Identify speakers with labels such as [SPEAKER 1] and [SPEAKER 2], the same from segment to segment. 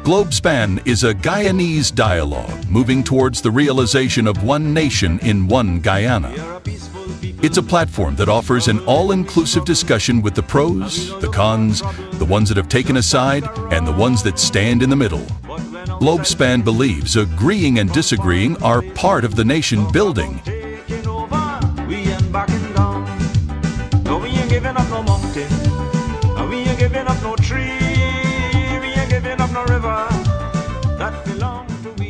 [SPEAKER 1] Globespan is a Guyanese dialogue moving towards the realization of one nation in one Guyana. It's a platform that offers an all-inclusive discussion with the pros, the cons, the ones that have taken a side, and the ones that stand in the middle. Globespan believes agreeing and disagreeing are part of the nation building.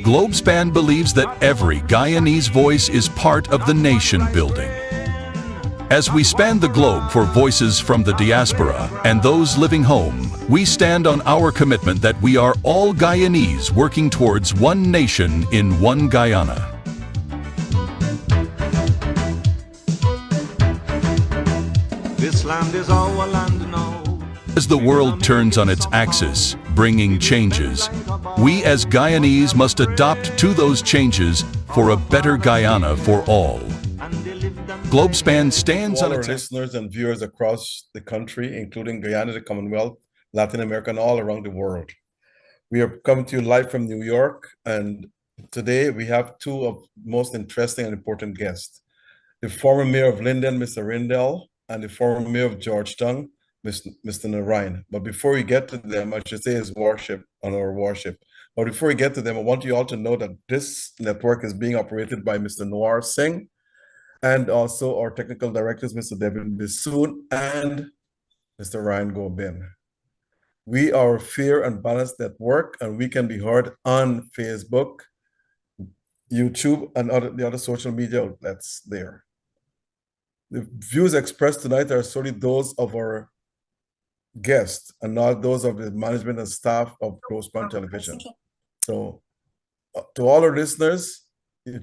[SPEAKER 1] Globespan believes that every Guyanese voice is part of the nation building. As we span the globe for voices from the diaspora and those living home, we stand on our commitment that we are all Guyanese working towards one nation in one Guyana. This land is our land now. As the world turns on its axis, bringing changes, we as Guyanese must adapt to those changes for a better Guyana for all. Globespan stands on its...
[SPEAKER 2] All our listeners and viewers across the country, including Guyana, the Commonwealth, Latin America, and all around the world. We are coming to you live from New York, and today we have two of the most interesting and important guests. The former mayor of Linden, Mr. Rindell, and the former mayor of Georgetown, Mr. Narayan. But before we get to them, I should say his worship on our worship. But before we get to them, I want you all to know that this network is being operated by Mr. Noir Singh, and also our technical directors, Mr. Devin Bissoon and Mr. Ryan Gobin. We are a fair and balanced network, and we can be heard on Facebook, YouTube, and the other social media outlets there. The views expressed tonight are solely those of our guests and not those of the management and staff of Globespan Television. So to all our listeners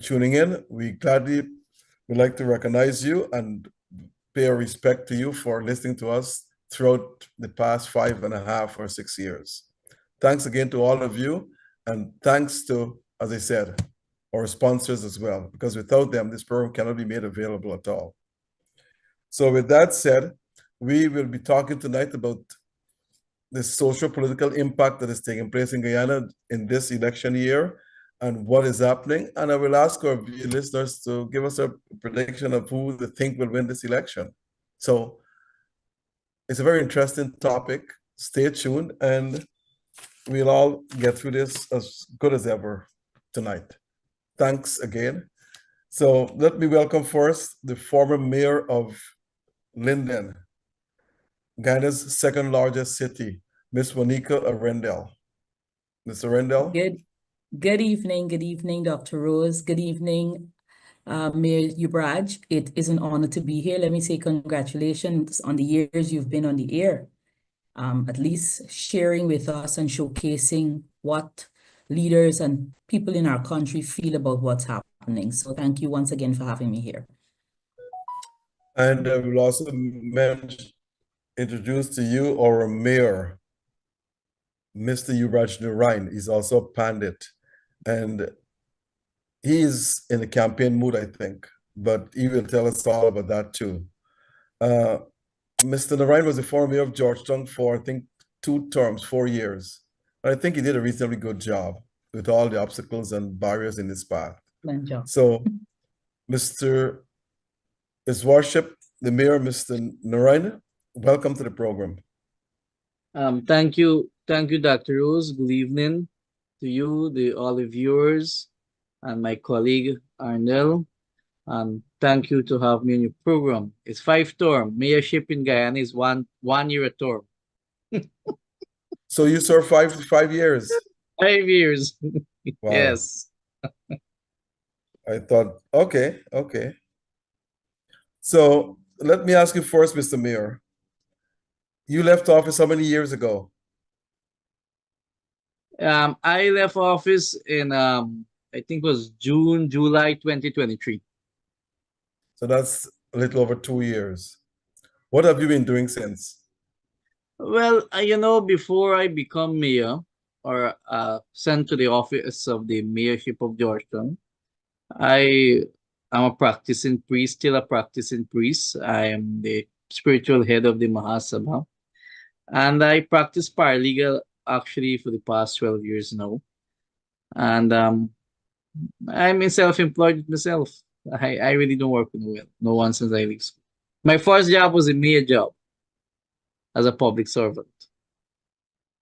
[SPEAKER 2] tuning in, we gladly would like to recognize you and pay our respect to you for listening to us throughout the past 5.5 or 6 years. Thanks again to all of you, and thanks to, as I said, our sponsors as well, because without them, this program cannot be made available at all. So with that said, we will be talking tonight about the socio-political impact that is taking place in Guyana in this election year and what is happening. And I will ask our listeners to give us a prediction of who they think will win this election. So it's a very interesting topic. Stay tuned, and we'll all get through this as good as ever tonight. Thanks again. So let me welcome first the former mayor of Linden, Guyana's second largest city, Miss Monica Arendelle. Ms. Arendelle?
[SPEAKER 3] Good evening, Dr. Rose. Good evening, Mayor Ubraj. It is an honor to be here. Let me say congratulations on the years you've been on the air, at least sharing with us and showcasing what leaders and people in our country feel about what's happening. So thank you once again for having me here.
[SPEAKER 2] And I will also introduce to you our mayor, Mr. Yuvraj Narayan. He's also a pandit, and he is in a campaign mood, I think, but he will tell us all about that too. Mr. Narayan was the former mayor of Georgetown for, I think, 2 terms, 4 years. And I think he did a reasonably good job with all the obstacles and barriers in his path. So, His Worship, the Mayor, Mr. Narayan, welcome to the program.
[SPEAKER 4] Thank you, Dr. Rose. Good evening to you, all the viewers, and my colleague Arnell. Thank you to have me in your program. It's 5 term. Mayorship in Guyana is one year a term.
[SPEAKER 2] So you served 5 years.
[SPEAKER 4] 5 years.
[SPEAKER 2] Wow.
[SPEAKER 4] Yes.
[SPEAKER 2] I thought, okay. So let me ask you first, Mr. Mayor. You left office how many years ago?
[SPEAKER 4] I left office in, I think it was July 2023.
[SPEAKER 2] So that's a little over 2 years. What have you been doing since?
[SPEAKER 4] Well, before I become mayor or sent to the office of the mayorship of Georgetown, I am a practicing priest, still a practicing priest. I am the spiritual head of the Mahasabha. And I practice paralegal actually for the past 12 years now. And I'm self-employed myself. I really don't work with no one since I leave school. My first job was a mere job as a public servant.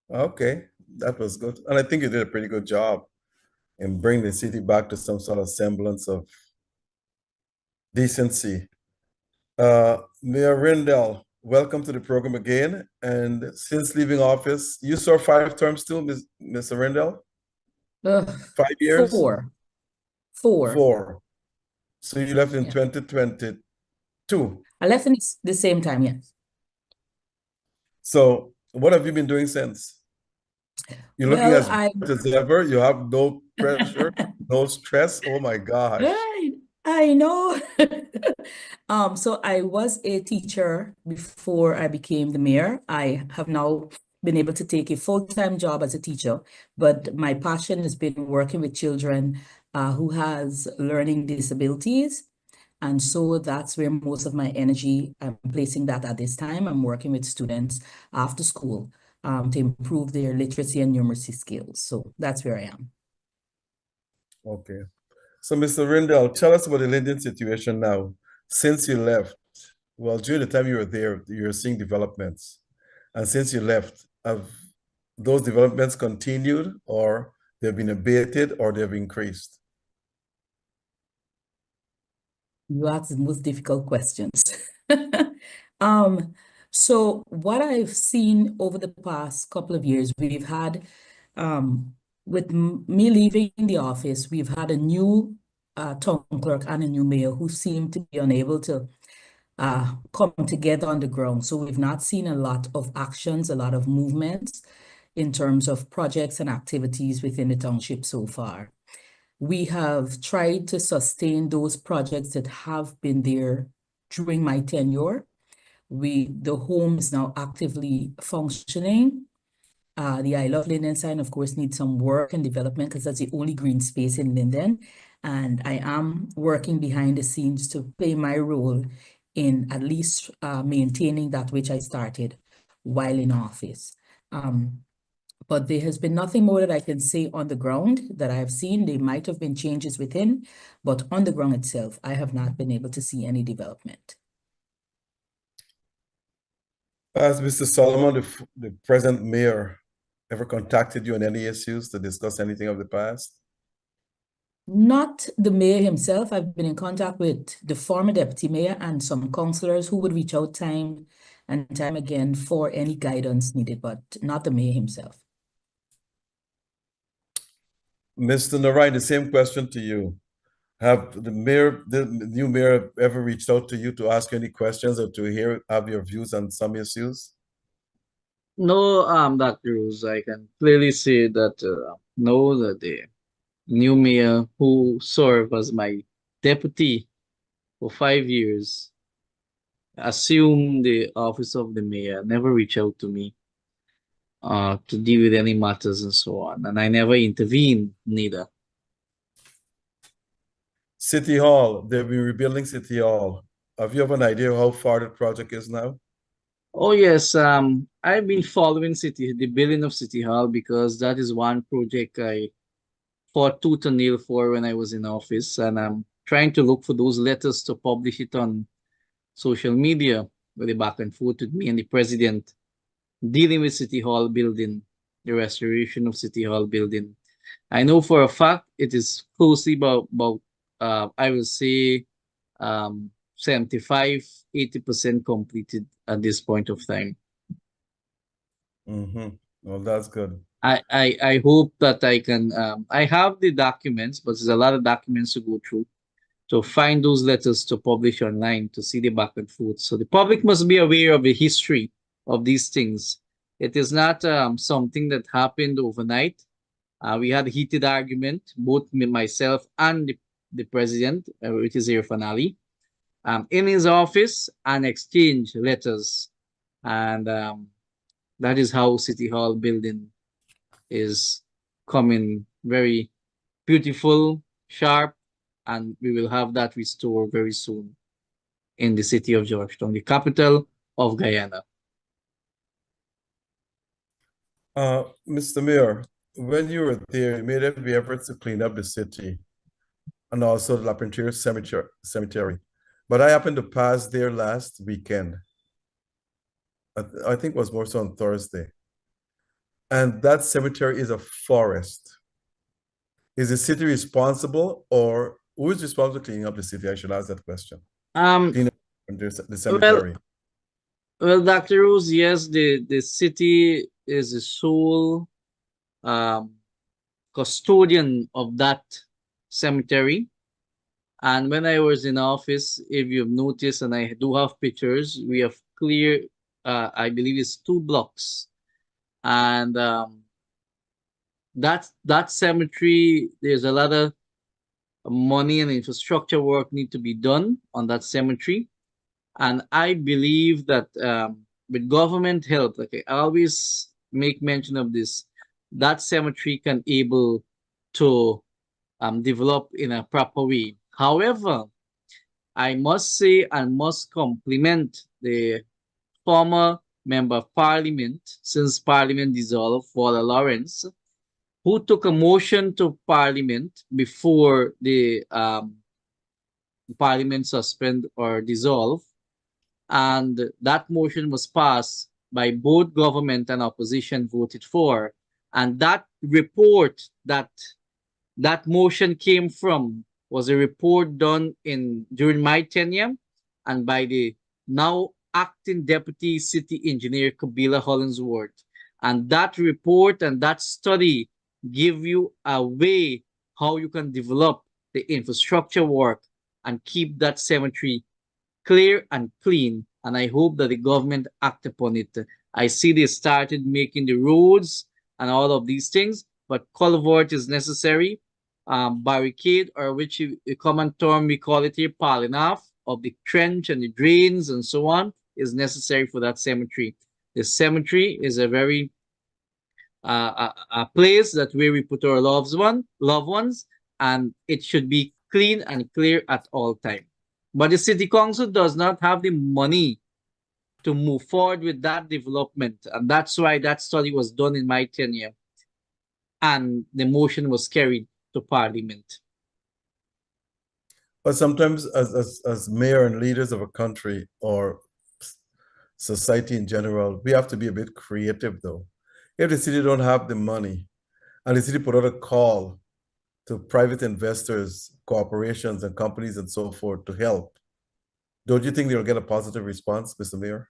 [SPEAKER 2] Okay, that was good. And I think you did a pretty good job in bringing the city back to some sort of semblance of decency. Mayor Rendell, welcome to the program again. And since leaving office, you served 5 terms too, Mr. Rendell?
[SPEAKER 3] Ugh,
[SPEAKER 2] 5 years?
[SPEAKER 3] four. Four.
[SPEAKER 2] 4. So you left in
[SPEAKER 3] Yeah.
[SPEAKER 2] 2022.
[SPEAKER 3] I left in the same time, yes.
[SPEAKER 2] So what have you been doing since? You're looking
[SPEAKER 3] Well,
[SPEAKER 2] as bright as ever. You have no pressure, no stress. Oh my gosh.
[SPEAKER 3] I know. So I was a teacher before I became the mayor. I have now been able to take a full-time job as a teacher, but my passion has been working with children who has learning disabilities. And so that's where most of my energy, I'm placing that at this time. I'm working with students after school to improve their literacy and numeracy skills. So that's where I am.
[SPEAKER 2] Okay. So, Mr. Rendell, tell us about the Linden situation now. Since you left, well, during the time you were there, you were seeing developments. And since you left, have those developments continued, or they've been abated, or they've increased?
[SPEAKER 3] You ask the most difficult questions. So what I've seen over the past couple of years, we've had, with me leaving the office, we've had a new town clerk and a new mayor who seem to be unable to come together on the ground. So we've not seen a lot of actions, a lot of movements in terms of projects and activities within the township so far. We have tried to sustain those projects that have been there during my tenure. The home is now actively functioning. The I Love Linden sign, of course, needs some work and development because that's the only green space in Linden. And I am working behind the scenes to play my role in at least maintaining that which I started while in office. But there has been nothing more that I can say on the ground that I have seen. There might have been changes within, but on the ground itself, I have not been able to see any development.
[SPEAKER 2] Has Mr. Solomon, the present mayor, ever contacted you on any issues to discuss anything of the past?
[SPEAKER 3] Not the mayor himself. I've been in contact with the former deputy mayor and some councillors who would reach out time and time again for any guidance needed, but not the mayor himself.
[SPEAKER 2] Mr. Narayan, the same question to you. Have the new mayor ever reached out to you to ask any questions or to have your views on some issues?
[SPEAKER 4] No, Dr. Rose, I can clearly say that no, that the new mayor who served as my deputy for 5 years, assumed the office of the mayor, never reached out to me to deal with any matters and so on. And I never intervened neither.
[SPEAKER 2] City Hall, they've been rebuilding City Hall. Have you have an idea how far the project is now?
[SPEAKER 4] Oh yes, I've been following the building of City Hall because that is one project I fought tooth and nail for when I was in office, and I'm trying to look for those letters to publish it on social media with the back and forth with me and the president dealing with City Hall building, the restoration of City Hall building. I know for a fact it is closely about I will say 75, 80% completed at this point of time.
[SPEAKER 2] Mm-hmm. Well, that's good.
[SPEAKER 4] I hope that I can I have the documents, but there's a lot of documents to go through to find those letters to publish online to see the back and forth. So the public must be aware of the history of these things. It is not something that happened overnight. We had a heated argument, both myself and the president, which is here finale, in his office and exchange letters. And that is how City Hall building is coming very beautiful, sharp, and we will have that restored very soon in the city of Georgetown, the capital of Guyana.
[SPEAKER 2] Mr. Mayor, when you were there, you made every effort to clean up the city and also the La Pintura Cemetery. But I happened to pass there last weekend. I think it was more so on Thursday. And that cemetery is a forest. Is the city responsible, or who is responsible for cleaning up the city? I should ask that question. Clean up the
[SPEAKER 4] Well,
[SPEAKER 2] cemetery.
[SPEAKER 4] well, Dr. Rose, yes, the city is the sole um, custodian of that cemetery. And when I was in office, if you've noticed, and I do have pictures, we have clear, I believe it's 2 blocks. And that cemetery, there's a lot of money and infrastructure work need to be done on that cemetery. And I believe that with government help, like I always make mention of this, that cemetery can able to develop in a proper way. However, I must say and must compliment the former member of parliament since parliament dissolved, Walter Lawrence, who took a motion to parliament before the parliament suspend or dissolve, and that motion was passed by both government and opposition voted for. And that report that motion came from was a report done during my tenure and by the now acting deputy city engineer Kabila Hollingsworth. And that report and that study give you a way how you can develop the infrastructure work and keep that cemetery clear and clean. And I hope that the government act upon it. I see they started making the roads and all of these things, but culvert is necessary. Barricade, or which a common term we call it here, piling off of the trench and the drains and so on, is necessary for that cemetery. The cemetery is a very a place that where we put our loved ones, and it should be clean and clear at all time. But the city council does not have the money to move forward with that development, and that's why that study was done in my tenure, and the motion was carried to parliament.
[SPEAKER 2] But sometimes as mayor and leaders of a country or society in general, we have to be a bit creative though. If the city don't have the money and the city put out a call to private investors, corporations and companies and so forth to help, don't you think they'll get a positive response, Mr. Mayor?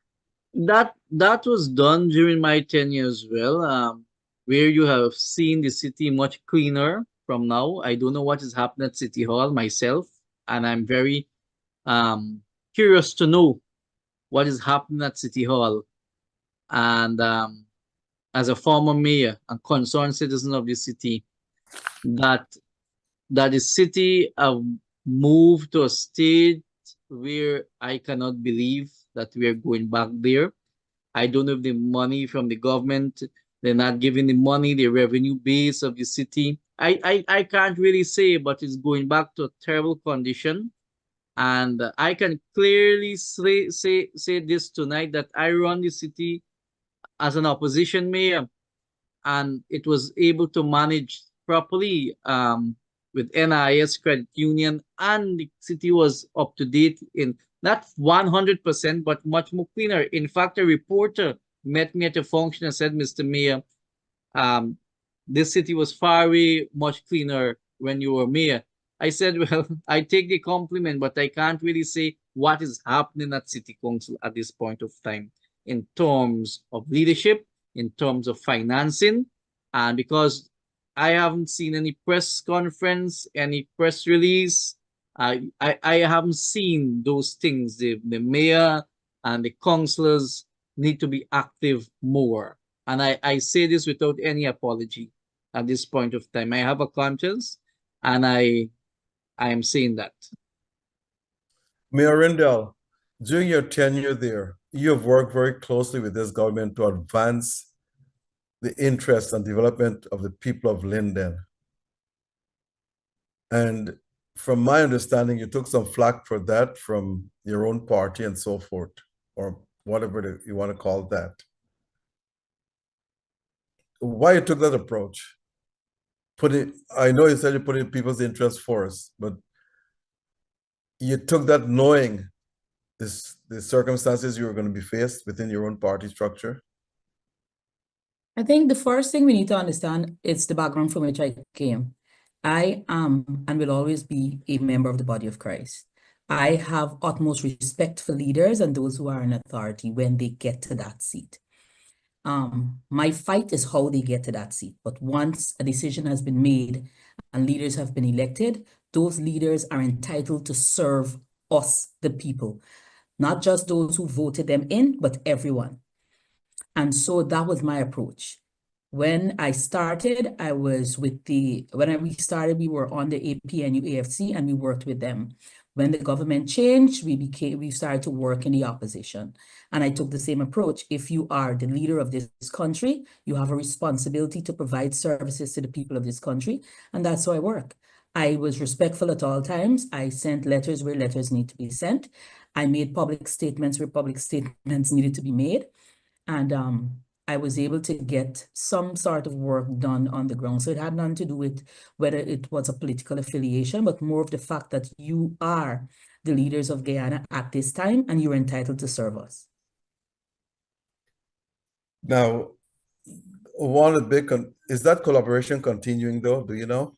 [SPEAKER 4] That was done during my tenure as well, where you have seen the city much cleaner from now. I don't know what is happening at City Hall myself, and I'm very curious to know what is happening at City Hall. And as a former mayor and concerned citizen of the city, that the city have moved to a state where I cannot believe that we are going back there. I don't have the money from the government. They're not giving the money, the revenue base of the city. I can't really say, but it's going back to a terrible condition. And I can clearly say this tonight that I run the city as an opposition mayor, and it was able to manage properly with NIS Credit Union, and the city was up to date in not 100%, but much more cleaner. In fact, a reporter met me at a function and said, Mr. Mayor, this city was far way much cleaner when you were mayor. I said, well, I take the compliment, but I can't really say what is happening at City Council at this point of time in terms of leadership, in terms of financing, and because I haven't seen any press conference, any press release. I haven't seen those things. The mayor and the councillors need to be active more. And I say this without any apology at this point of time. I have a conscience, and I am saying that.
[SPEAKER 2] Mayor Rendell, during your tenure there, you have worked very closely with this government to advance the interests and development of the people of Linden. And from my understanding, you took some flack for that from your own party and so forth, or whatever you want to call that. why you took that approach? I know you said you put in people's interests first, but you took that knowing the circumstances you were going to be faced within your own party structure.
[SPEAKER 3] I think the first thing we need to understand is the background from which I came. I am and will always be a member of the body of Christ. I have utmost respect for leaders and those who are in authority when they get to that seat. My fight is how they get to that seat. But once a decision has been made and leaders have been elected, those leaders are entitled to serve us, the people, not just those who voted them in, but everyone. And so that was my approach. When I started, I was with we started, we were on the APNU AFC and we worked with them. When the government changed, we started to work in the opposition. And I took the same approach. If you are the leader of this country, you have a responsibility to provide services to the people of this country. And that's how I work. I was respectful at all times. I sent letters where letters need to be sent. I made public statements where public statements needed to be made. And I was able to get some sort of work done on the ground. So it had nothing to do with whether it was a political affiliation, but more of the fact that you are the leaders of Guyana at this time and you're entitled to serve us.
[SPEAKER 2] Now, is that collaboration continuing though? Do you know?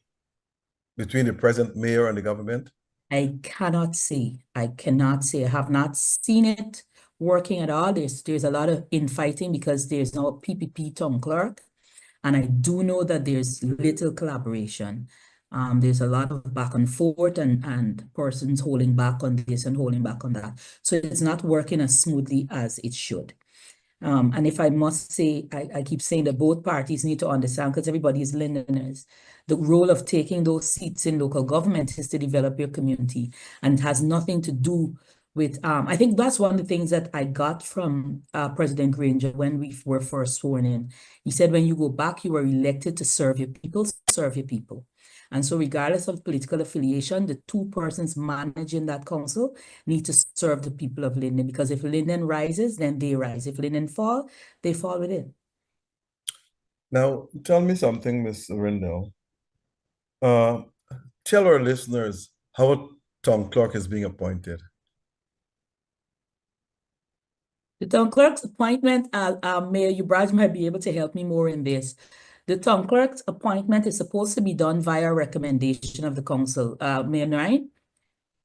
[SPEAKER 2] Between the present mayor and the government?
[SPEAKER 3] I cannot say. I have not seen it working at all. There's a lot of infighting because there's no PPP town clerk. And I do know that there's little collaboration. There's a lot of back and forth and persons holding back on this and holding back on that. So it's not working as smoothly as it should. And if I must say, I keep saying that both parties need to understand, because everybody is Londoners, the role of taking those seats in local government is to develop your community, and it has nothing to do with, I think that's one of the things that I got from President Granger when we were first sworn in. He said, when you go back, you were elected to serve your people, serve your people. And so regardless of political affiliation, the two persons managing that council need to serve the people of Linden, because if Linden rises, then they rise. If Linden fall, they fall with it.
[SPEAKER 2] Now, tell me something, Ms. Rendell. Tell our listeners how a town clerk is being appointed.
[SPEAKER 3] The town clerk's appointment, Mayor Ubraj might be able to help me more in this. The town clerk's appointment is supposed to be done via recommendation of the council. Mayor Narain,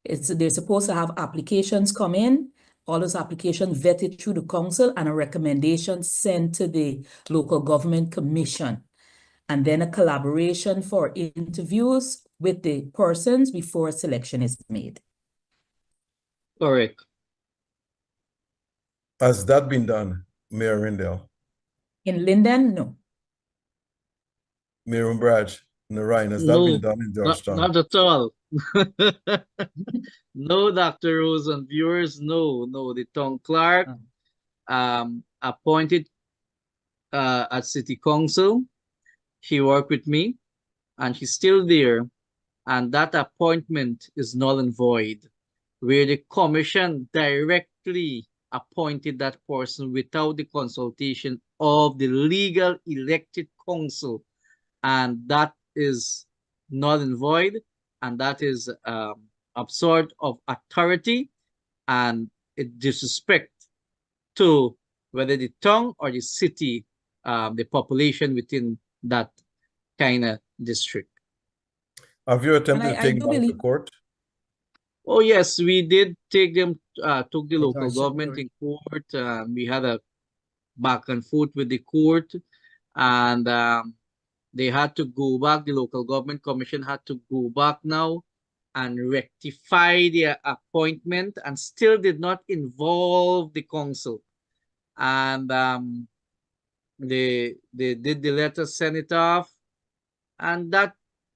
[SPEAKER 3] they're supposed to have applications come in, all those applications vetted through the council, and a recommendation sent to the local government commission, and then a collaboration for interviews with the persons before a selection is made.
[SPEAKER 4] Correct.
[SPEAKER 2] Has that been done, Mayor Rendell?
[SPEAKER 3] In Linden, no.
[SPEAKER 2] Mayor Umbraj, Narain, has that been done in Georgetown?
[SPEAKER 4] Not at all. No, Dr. Rose and viewers, no. The town clerk appointed at City Council. She worked with me and she's still there. And that appointment is null and void, where the commission directly appointed that person without the consultation of the legal elected council. And that is null and void, and that is absurd of authority, and it disrespect to whether the town or the city, the population within that kind of district.
[SPEAKER 2] Have you attempted to take them to court?
[SPEAKER 4] Oh yes, we did take them, took the local government in court. We had a back and forth with the court, and they had to go back. The local government commission had to go back now and rectify their appointment, and still did not involve the council. And they did the letter, send it off, and that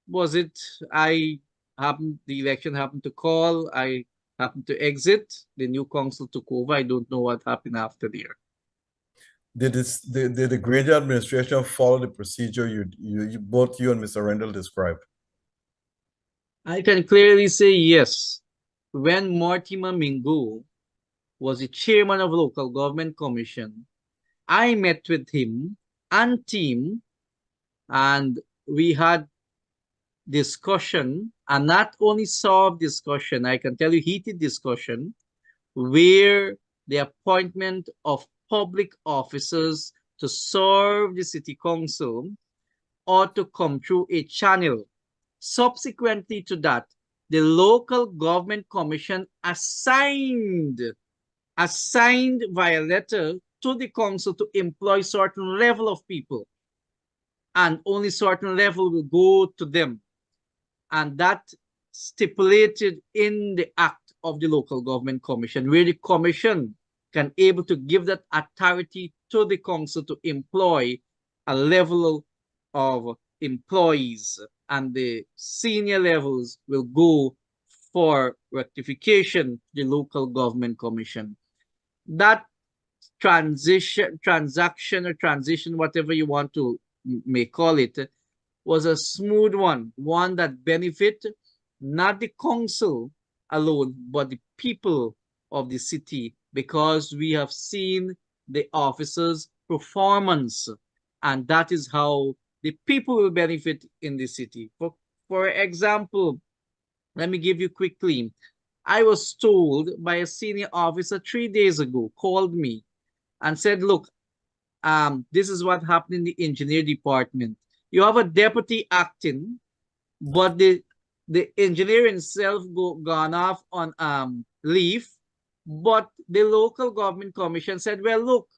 [SPEAKER 4] was it. The election happened to call. I happened to exit. The new council took over. I don't know what happened after there.
[SPEAKER 2] Did the Granger administration follow the procedure both you and Mr. Rendell described?
[SPEAKER 4] I can clearly say yes. When Mortimer Mingo was the chairman of local government commission, I met with him and team And we had discussion, and not only solved discussion, I can tell you heated discussion, where the appointment of public officers to serve the city council ought to come through a channel. Subsequently to that, the local government commission assigned via letter to the council to employ certain level of people, and only certain level will go to them. And that stipulated in the act of the local government commission, where the commission can able to give that authority to the council to employ a level of employees, and the senior levels will go for rectification to the local government commission. That transaction or transition, whatever you want to may call it, was a smooth one that benefit not the council alone, but the people of the city, because we have seen the officers' performance, and that is how the people will benefit in the city. For example, let me give you quickly. I was told by a senior officer 3 days ago, called me and said, look, this is what happened in the engineer department. You have a deputy acting, but the engineer himself gone off on leave. But the local government commission said, well, look,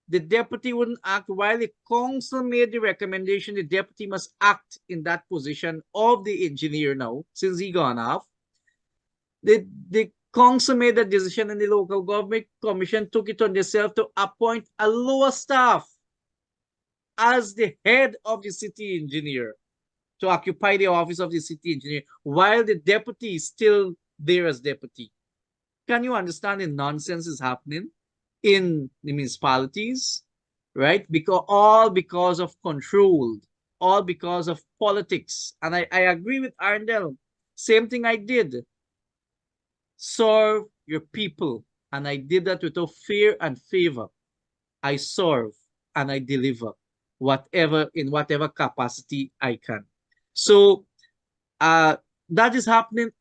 [SPEAKER 4] the deputy wouldn't act while the council made the recommendation. The deputy must act in that position of the engineer now, since he gone off. The council made a decision, and the local government commission took it on themselves to appoint a lower staff as the head of the city engineer, to occupy the office of the city engineer, while the deputy is still there as deputy. Can you understand the nonsense is happening in the municipalities, right? All because of control, all because of politics. And I agree with Arndell. Same thing I did. Serve your people. And I did that without fear and favor. I serve and I deliver in whatever capacity I can. So that is happening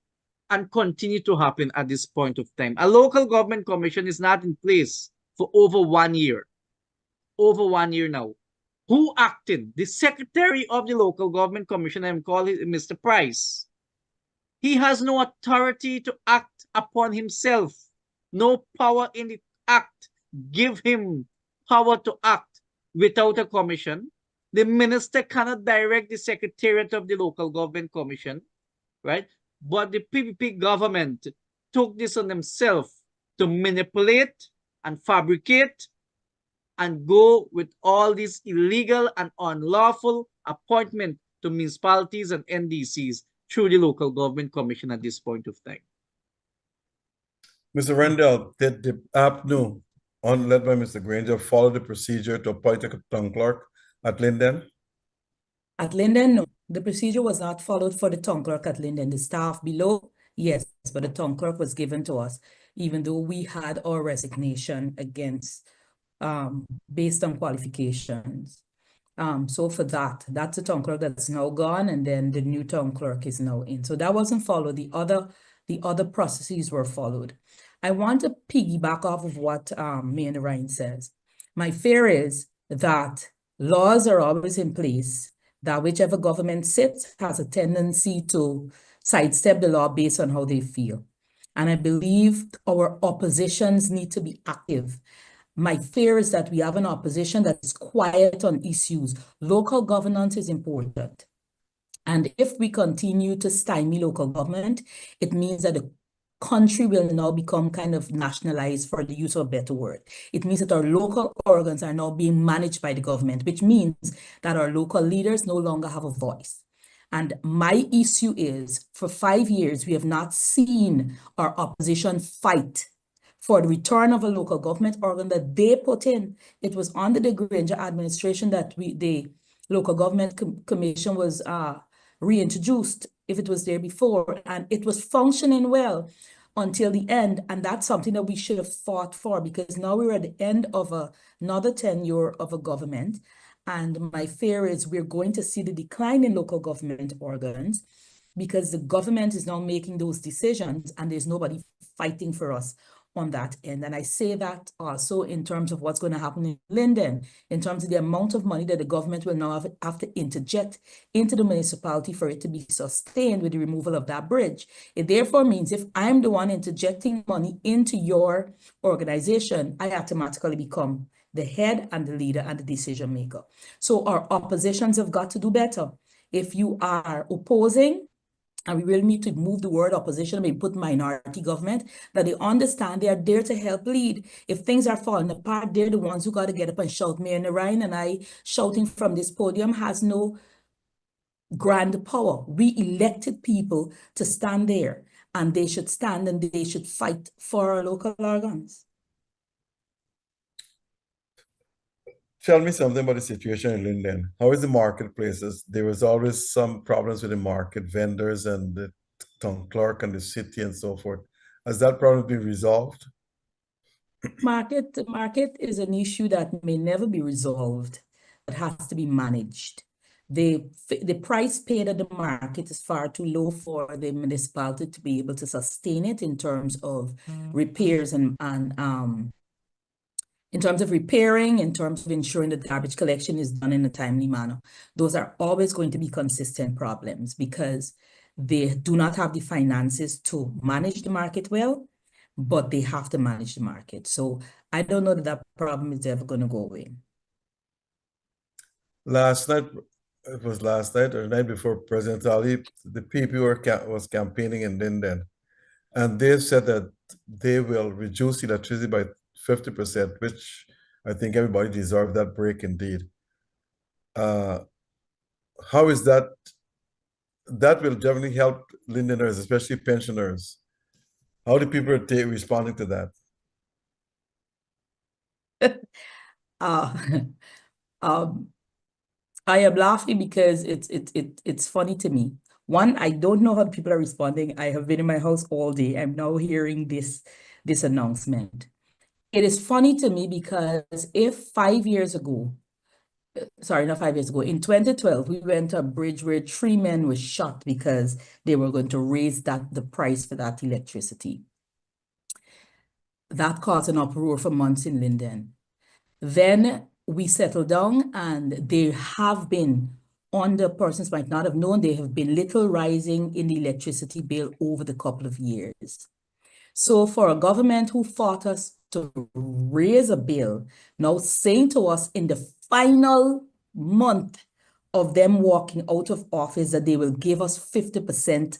[SPEAKER 4] and continue to happen at this point of time. A local government commission is not in place for over 1 year. Over 1 year now. Who acting? The secretary of the local government commission, I'm calling Mr. Price. He has no authority to act upon himself. No power in the act. Give him power to act without a commission. The minister cannot direct the secretariat of the local government commission, right? But the PPP government took this on themselves to manipulate and fabricate and go with all these illegal and unlawful appointment to municipalities and NDCs through the local government commission at this point of time.
[SPEAKER 2] Mr. Rendell, did the APNU, led by Mr. Granger, follow the procedure to appoint a town clerk at Linden?
[SPEAKER 3] At Linden, no. The procedure was not followed for the town clerk at Linden. The staff below, yes, but the town clerk was given to us, even though we had our resignation against, based on qualifications. So for that's the town clerk that's now gone, and then the new town clerk is now in. So that wasn't followed. The other processes were followed. I want to piggyback off of what Mayor Ryan says. My fear is that laws are always in place, that whichever government sits has a tendency to sidestep the law based on how they feel. And I believe our oppositions need to be active. My fear is that we have an opposition that is quiet on issues. Local governance is important. And if we continue to stymie local government, it means that the country will now become kind of nationalized, for the use of a better word. It means that our local organs are now being managed by the government, which means that our local leaders no longer have a voice. And my issue is, for 5 years, we have not seen our opposition fight for the return of a local government organ that they put in. It was under the Granger administration that the local government commission was reintroduced, if it was there before, and it was functioning well until the end. And that's something that we should have fought for, because now we're at the end of another tenure of a government. And my fear is we're going to see the decline in local government organs because the government is now making those decisions and there's nobody fighting for us on that end. And I say that also in terms of what's going to happen in Linden, in terms of the amount of money that the government will now have to interject into the municipality for it to be sustained with the removal of that bridge. It therefore means if I'm the one interjecting money into your organization, I automatically become the head and the leader and the decision maker. So our oppositions have got to do better. If you are opposing, and we really need to move the word opposition, maybe put minority government, that they understand they are there to help lead. If things are falling apart, they're the ones who got to get up and shout. Mayor Narayan and I shouting from this podium has no grand power. We elected people to stand there, and they should stand and they should fight for our local organs.
[SPEAKER 2] Tell me something about the situation in Linden. How is the marketplaces? There was always some problems with the market vendors and the town clerk and the city and so forth. Has that problem been resolved?
[SPEAKER 3] Market is an issue that may never be resolved, but has to be managed. The price paid at the market is far too low for the municipality to be able to sustain it in terms of repairs and in terms of repairing, in terms of ensuring that garbage collection is done in a timely manner. Those are always going to be consistent problems because they do not have the finances to manage the market well, but they have to manage the market. So I don't know that that problem is ever going to go away.
[SPEAKER 2] Last night, it was last night or the night before, President Ali, the PP was campaigning in Linden, and they said that they will reduce electricity by 50%, which I think everybody deserves that break indeed. How is that? That will definitely help Lindeners, especially pensioners. How do people responding to that?
[SPEAKER 3] I am laughing because it's funny to me. One, I don't know how people are responding. I have been in my house all day. I'm now hearing this announcement. It is funny to me because if 5 years ago, sorry, not 5 years ago, in 2012, we went to a bridge where 3 men were shot because they were going to raise the price for that electricity. That caused an uproar for months in Linden. Then we settled down, and there have been, on the persons might not have known, there have been little rising in the electricity bill over the couple of years. So for a government who fought us to raise a bill, now saying to us in the final month of them walking out of office that they will give us 50%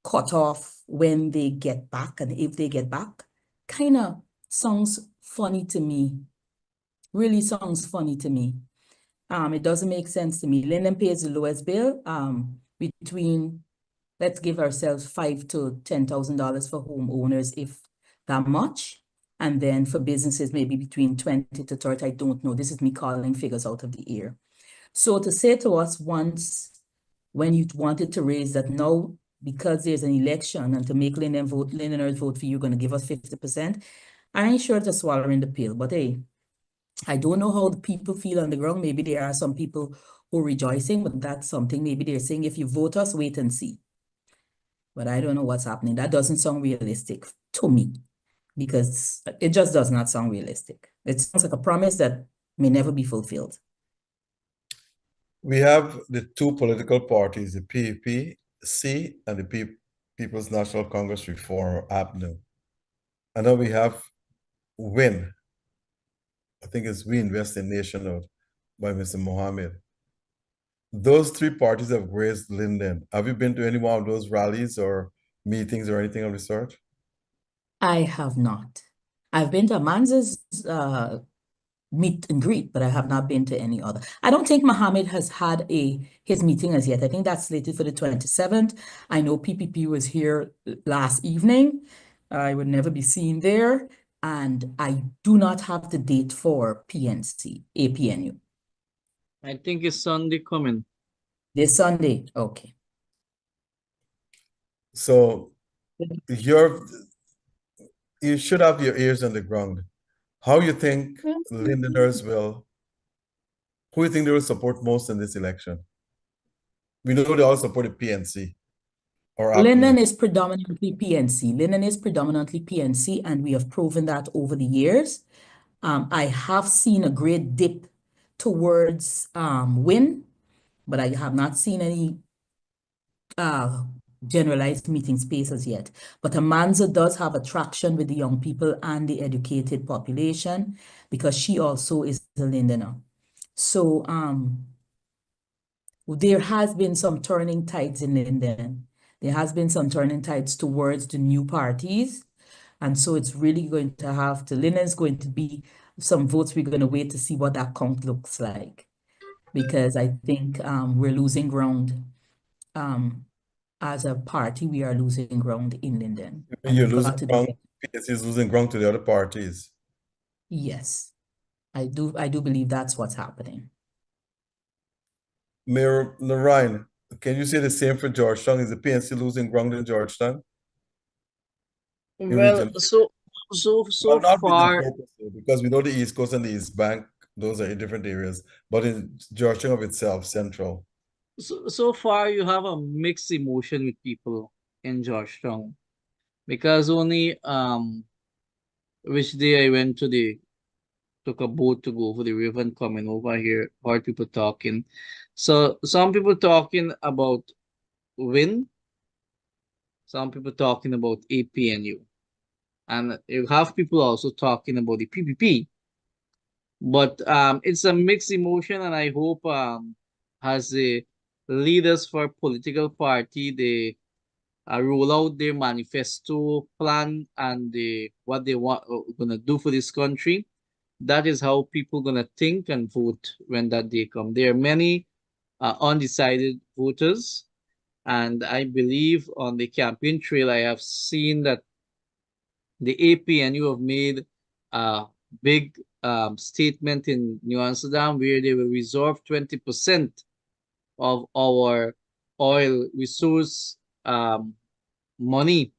[SPEAKER 3] cut off when they get back, and if they get back, kind of sounds funny to me. Really sounds funny to me. It doesn't make sense to me. Linden pays the lowest bill, between, let's give ourselves $5,000 to $10,000 for homeowners, if that much. And then for businesses, maybe between 20 to 30, I don't know. This is me calling figures out of the air. So to say to us once, when you wanted to raise that now, because there's an election and to make Lindeners vote for you, you're going to give us 50%, I ain't sure to swallowing the pill, but hey, I don't know how the people feel on the ground. Maybe there are some people who are rejoicing, but that's something. Maybe they're saying, if you vote us, wait and see. But I don't know what's happening. That doesn't sound realistic to me, because it just does not sound realistic. It sounds like a promise that may never be fulfilled.
[SPEAKER 2] We have the two political parties, the PPC and the People's National Congress Reform, or APNU. And now we have WIN. I think it's We Invest in Nationhood by Mr. Mohammed. Those three parties have raised Linden. Have you been to any one of those rallies or meetings or anything of the sort?
[SPEAKER 3] I have not. I've been to Manza's meet and greet, but I have not been to any other. I don't think Mohammed has had his meeting as yet. I think that's slated for the 27th. I know PPP was here last evening. I would never be seen there. And I do not have the date for PNC, APNU.
[SPEAKER 4] I think it's Sunday coming.
[SPEAKER 3] This Sunday, okay.
[SPEAKER 2] So you should have your ears on the ground. How you think Lindeners will, Who do you think they will support most in this election? We know they all supported PNC or
[SPEAKER 3] Linden
[SPEAKER 2] APNIA.
[SPEAKER 3] is predominantly PNC. Linden is predominantly PNC, and we have proven that over the years. I have seen a great dip towards Win, but I have not seen any generalized meeting spaces yet. But Amanza does have attraction with the young people and the educated population because she also is a Lindener. So there has been some turning tides in Linden. There has been some turning tides towards the new parties. And so it's really going to have to, Linden's going to be some votes. We're going to wait to see what that count looks like. Because I think we're losing ground. As a party, we are losing ground in Linden. And
[SPEAKER 2] You're
[SPEAKER 3] we've
[SPEAKER 2] losing
[SPEAKER 3] got to
[SPEAKER 2] ground.
[SPEAKER 3] develop.
[SPEAKER 2] PNC is losing ground to the other parties.
[SPEAKER 3] Yes, I do believe that's what's happening.
[SPEAKER 2] Mayor Narayan, can you say the same for Georgetown? Is the PNC losing ground in Georgetown? In
[SPEAKER 4] Well,
[SPEAKER 2] region,
[SPEAKER 4] so
[SPEAKER 2] well, not region
[SPEAKER 4] far,
[SPEAKER 2] focus, because we know the East Coast and the East Bank, those are in different areas, but in Georgetown of itself, central.
[SPEAKER 4] so far you have a mixed emotion with people in Georgetown because only which day I went to the took a boat to go for the river and coming over here, heard people talking. So some people talking about Win, some people talking about APNU, and you have people also talking about the PPP. But it's a mixed emotion, and I hope as the leaders for political party, they roll out their manifesto plan and what they want gonna do for this country. That is how people gonna think and vote when that day come. There are many undecided voters, and I believe on the campaign trail, I have seen that the APNU have made a big statement in New Amsterdam where they will reserve 20% of our oil resource money,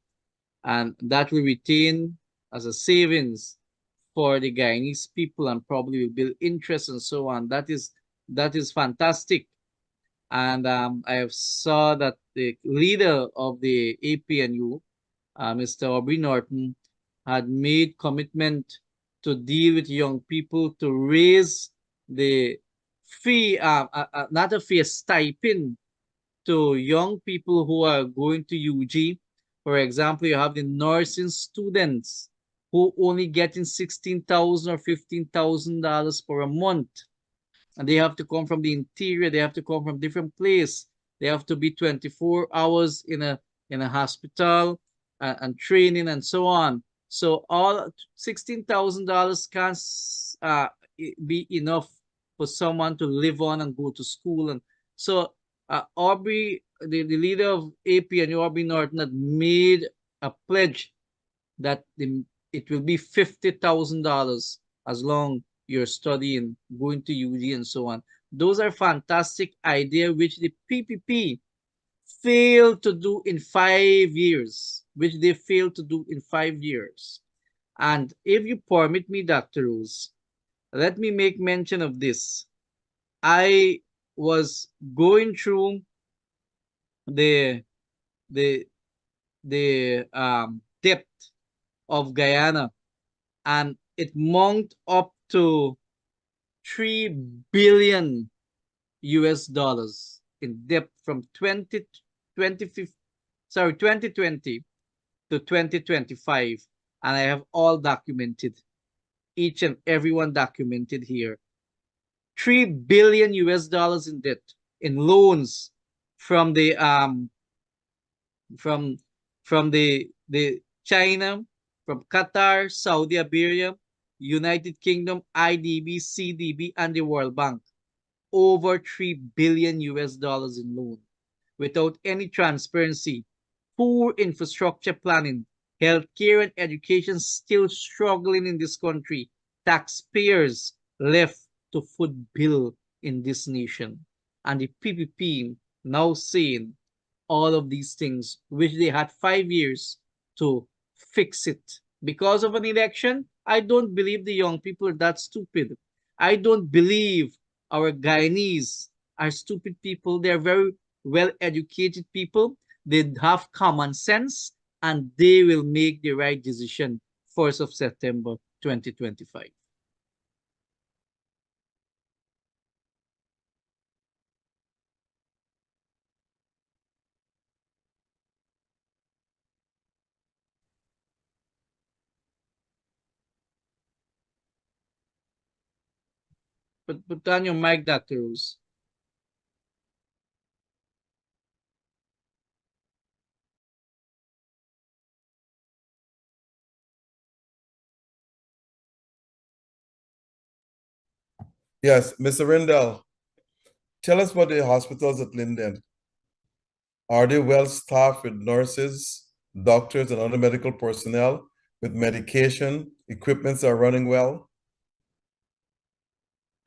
[SPEAKER 4] and that will retain as a savings for the Guyanese people and probably will build interest and so on. That is fantastic. And I have saw that the leader of the APNU, Mr. Aubrey Norton, had made commitment to deal with young people to raise the fee, not a fee, a stipend to young people who are going to UG. For example, you have the nursing students who only getting $16,000 or $15,000 for a month, and they have to come from the interior. They have to come from different place. They have to be 24 hours in a hospital and training and so on. So all $16,000 can't be enough for someone to live on and go to school. And so Aubrey, the leader of AP and Aubrey Norton had made a pledge that it will be $50,000 as long you're studying, going to UG and so on. Those are fantastic ideas which the PPP failed to do in 5 years, which they failed to do in 5 years. And if you permit me, Dr. Rose, let me make mention of this. I was going through the the depth of Guyana, and it mounted up to 3 billion US dollars in depth from 2020 to 2025, and I have all documented, each and every one documented here. 3 billion US dollars in debt, in loans from the from the China, from Qatar, Saudi Arabia, United Kingdom, IDB, CDB, and the World Bank. Over 3 billion US dollars in loan without any transparency, poor infrastructure planning, healthcare and education still struggling in this country, taxpayers left to foot bill in this nation. And the PPP now saying all of these things, which they had 5 years to fix it. Because of an election, I don't believe the young people are that stupid. I don't believe our Guyanese are stupid people. They're very well-educated people. They have common sense, and they will make the right decision 1st of September 2025. But on your mic, Dr. Rose.
[SPEAKER 2] Yes, Mr. Rendell, tell us about the hospitals at Linden. Are they well staffed with nurses, doctors, and other medical personnel with medication? Equipments are running well?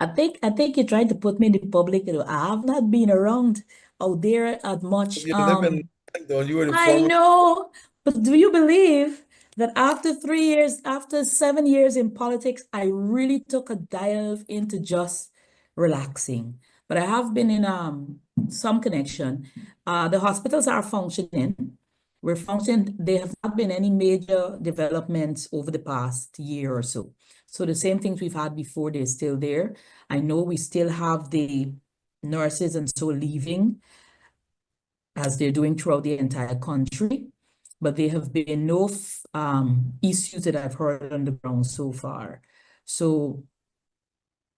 [SPEAKER 3] I think you're trying to put me in the public. I have not been around out there at much.
[SPEAKER 2] You live in Linden, you were the
[SPEAKER 3] I
[SPEAKER 2] former.
[SPEAKER 3] know, but do you believe that after 3 years, after 7 years in politics, I really took a dive into just relaxing. But I have been in some connection. The hospitals are functioning. We're functioning. There have not been any major developments over the past year or so. So the same things we've had before, they're still there. I know we still have the nurses and so leaving as they're doing throughout the entire country, but there have been no issues that I've heard on the ground so far. So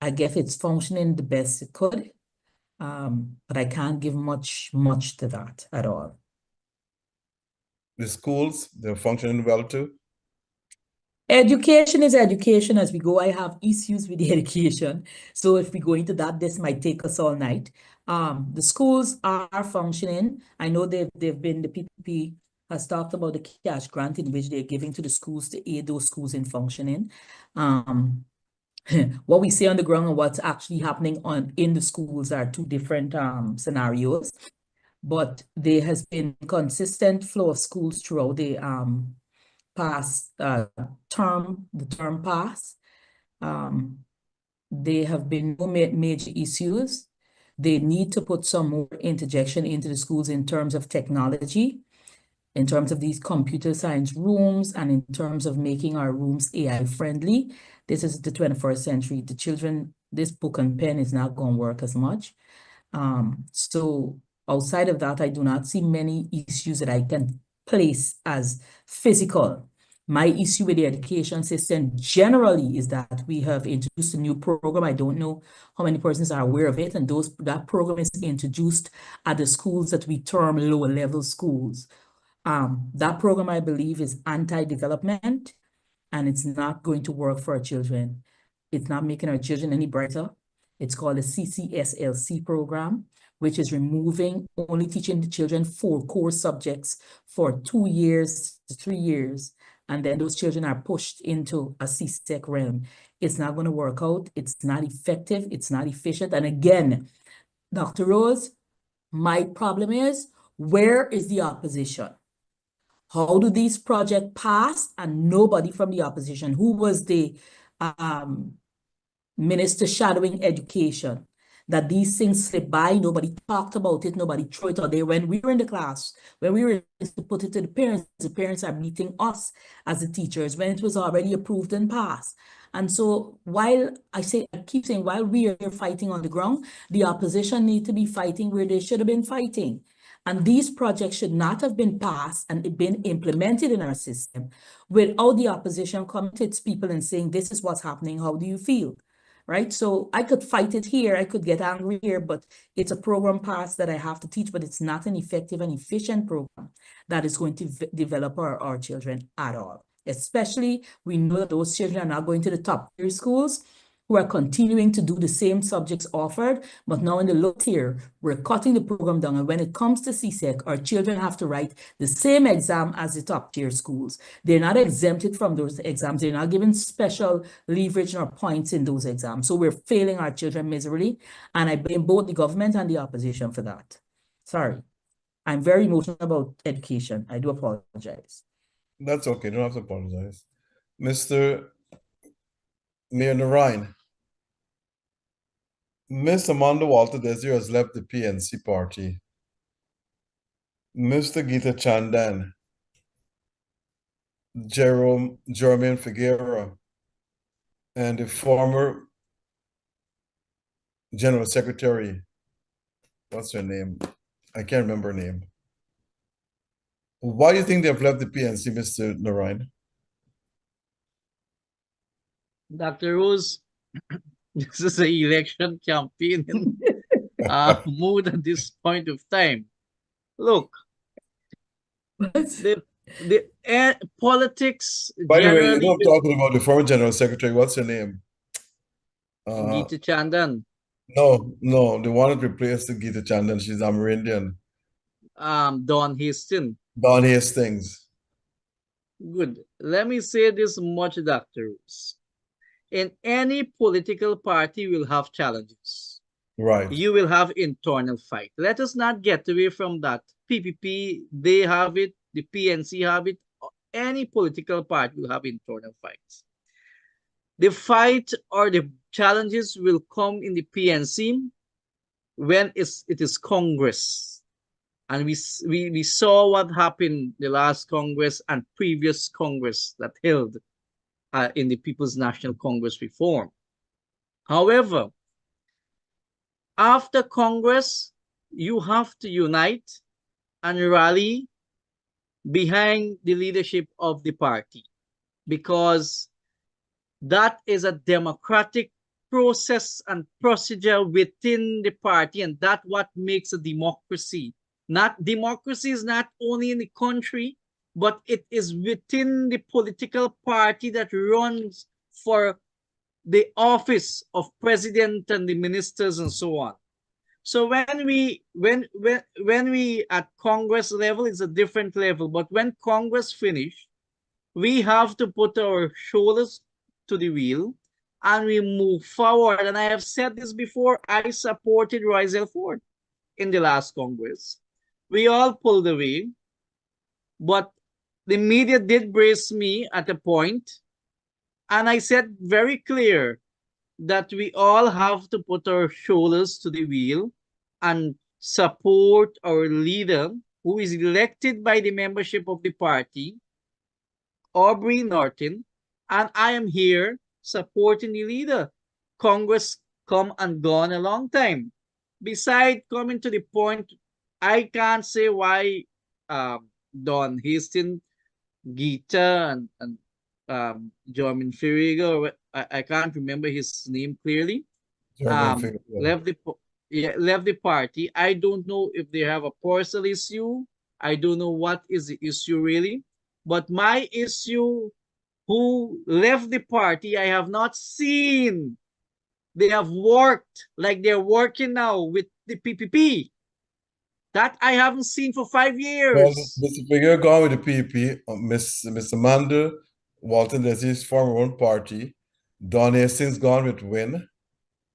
[SPEAKER 3] I guess it's functioning the best it could, but I can't give much to that at all.
[SPEAKER 2] The schools, they're functioning well too?
[SPEAKER 3] Education is education as we go. I have issues with the education. So if we go into that, this might take us all night. The schools are functioning. I know they've been, the PPP has talked about the cash grant in which they're giving to the schools to aid those schools in functioning. What we see on the ground and what's actually happening in the schools are two different scenarios. But there has been consistent flow of schools throughout the past the term pass. There have been no major issues. They need to put some more interjection into the schools in terms of technology, in terms of these computer science rooms, and in terms of making our rooms AI friendly. This is the 21st century. The children, this book and pen is not going to work as much. So outside of that, I do not see many issues that I can place as physical. My issue with the education system generally is that we have introduced a new program. I don't know how many persons are aware of it, and that program is introduced at the schools that we term lower level schools. That program, I believe, is anti-development, and it's not going to work for our children. It's not making our children any brighter. It's called the CCSLC program, which is only teaching the children 4 core subjects for 2 years to 3 years. And then those children are pushed into a CSEC realm. It's not going to work out. It's not effective. It's not efficient. And again, Dr. Rose, my problem is, where is the opposition? How do these projects pass and nobody from the opposition? Who was the minister shadowing education? That these things slip by, nobody talked about it, nobody threw it out there. When we were in the class, when we were to put it to the parents are meeting us as the teachers when it was already approved and passed. And so while I keep saying, while we are fighting on the ground, the opposition need to be fighting where they should have been fighting. And these projects should not have been passed and been implemented in our system without the opposition coming to its people and saying, this is what's happening, how do you feel? Right? So I could fight it here, I could get angry here, but it's a program pass that I have to teach, but it's not an effective and efficient program that is going to develop our children at all. Especially, we know that those children are not going to the top tier schools who are continuing to do the same subjects offered, but now in the low tier, we're cutting the program down. And when it comes to CSEC, our children have to write the same exam as the top tier schools. They're not exempted from those exams. They're not given special leverage or points in those exams. So we're failing our children miserably. And I blame both the government and the opposition for that. Sorry. I'm very emotional about education. I do apologize.
[SPEAKER 2] That's okay. You don't have to apologize. Mr. Mayor Narayan. Ms. Amanda Walter Desir has left the PNC party. Mr. Gita Chandan, Jermaine Figueroa, and the former General Secretary, what's her name? I can't remember her name. Why do you think they've left the PNC, Mr. Narayan?
[SPEAKER 4] Dr. Rose, this is an election campaign in mood at this point of time. Look, the politics
[SPEAKER 2] By the way, you
[SPEAKER 4] generally
[SPEAKER 2] know I'm talking about the former General Secretary. What's her name?
[SPEAKER 4] Gita Chandan,
[SPEAKER 2] No, the one that replaced the Gita Chandan. She's Amerindian.
[SPEAKER 4] Don Haston.
[SPEAKER 2] Don Hastings.
[SPEAKER 4] Good. Let me say this much, Dr. Rose. In any political party, will have challenges.
[SPEAKER 2] Right.
[SPEAKER 4] You will have internal fight. Let us not get away from that. PPP, they have it. The PNC have it. Any political party will have internal fights. The fight or the challenges will come in the PNC when it is Congress. And we saw what happened the last Congress and previous Congress that held in the People's National Congress reform. However, after Congress, you have to unite and rally behind the leadership of the party, because that is a democratic process and procedure within the party, and that's what makes a democracy. Democracy is not only in the country, but it is within the political party that runs for the office of president and the ministers and so on. So when we at Congress level, it's a different level. But when Congress finish, we have to put our shoulders to the wheel and we move forward. And I have said this before, I supported Roisel Ford in the last Congress. We all pulled away, but the media did brace me at a point, and I said very clear that we all have to put our shoulders to the wheel and support our leader who is elected by the membership of the party, Aubrey Norton, and I am here supporting the leader. Congress come and gone a long time. Besides coming to the point, I can't say why Don Hastings, Gita, and Jorman Firiga, I can't remember his name clearly, left the party. I don't know if they have a personal issue. I don't know what is the issue really. But my issue, who left the party, I have not seen. They have worked like they're working now with the PPP. That I haven't seen for 5 years.
[SPEAKER 2] Well, Mr. Figueroa gone with the PPP. Miss Amanda Walton, that's his former own party. Don Hastings gone with WIN.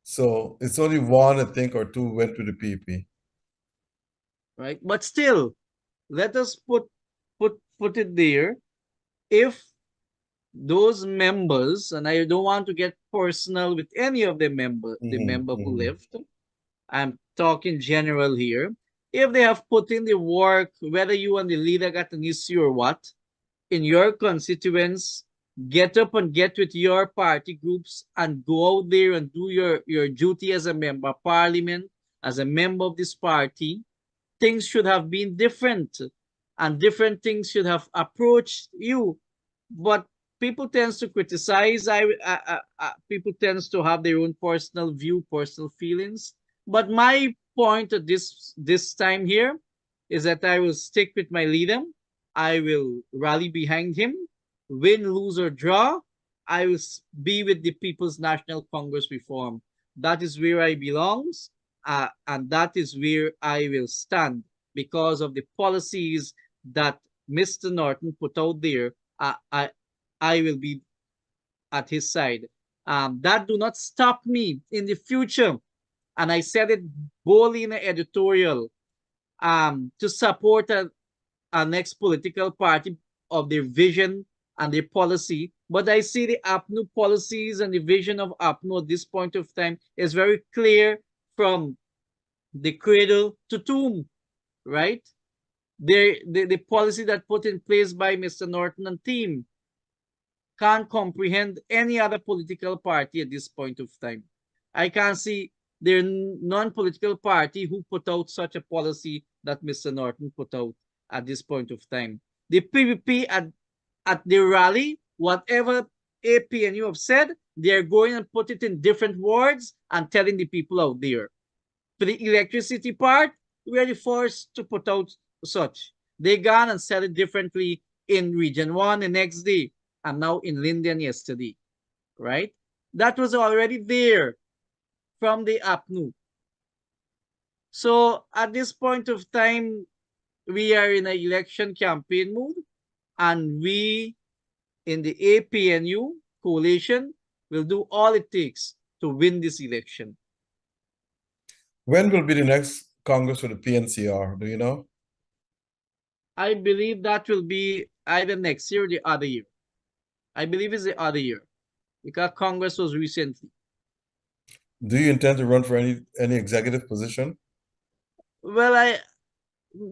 [SPEAKER 2] So it's only one, I think, or two went to the PPP.
[SPEAKER 4] Right, but still, let us put it there. If those members, and I don't want to get personal with any of the member who left, I'm talking general here. If they have put in the work, whether you and the leader got an issue or what, in your constituents, get up and get with your party groups and go out there and do your duty as a member of parliament, as a member of this party. Things should have been different, and different things should have approached you. But people tend to criticize. People tend to have their own personal view, personal feelings. But my point at this time here is that I will stick with my leader. I will rally behind him, win, lose, or draw. I will be with the People's National Congress reform. That is where I belong, and that is where I will stand because of the policies that Mr. Norton put out there. I will be at his side. That do not stop me in the future, and I said it boldly in an editorial, to support a next political party of their vision and their policy but I see the APNU policies and the vision of APNU at this point of time is very clear from the cradle to tomb, right? The policy that put in place by Mr. Norton and team can't comprehend any other political party at this point of time. I can't see their non-political party who put out such a policy that Mr. Norton put out at this point of time. The PVP at the rally, whatever APNU have said, they're going and put it in different words and telling the people out there. For the electricity part, we are the first to put out such. They gone and said it differently in Region 1 the next day, and now in Linden yesterday, right? That was already there from the APNU. So at this point of time, we are in an election campaign mood, and we in the APNU coalition will do all it takes to win this election.
[SPEAKER 2] When will be the next Congress for the PNCR? Do you know?
[SPEAKER 4] I believe that will be either next year or the other year. I believe it's the other year because Congress was recently.
[SPEAKER 2] Do you intend to run for any executive position?
[SPEAKER 4] Well,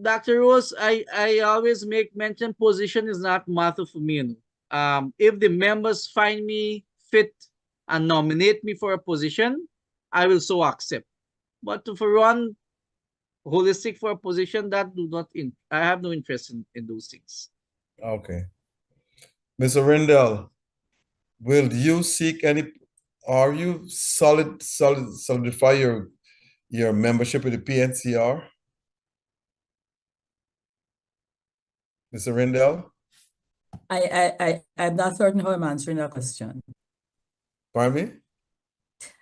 [SPEAKER 4] Dr. Rose, I always make mention position is not matter for me. You know? If the members find me fit and nominate me for a position, I will so accept. But to run holistic for a position, that I have no interest in those things.
[SPEAKER 2] Okay. Mr. Rendell, will you seek any, are you solidify your membership with the PNCR? Mr. Rendell?
[SPEAKER 3] I'm not certain how I'm answering that question.
[SPEAKER 2] Pardon me?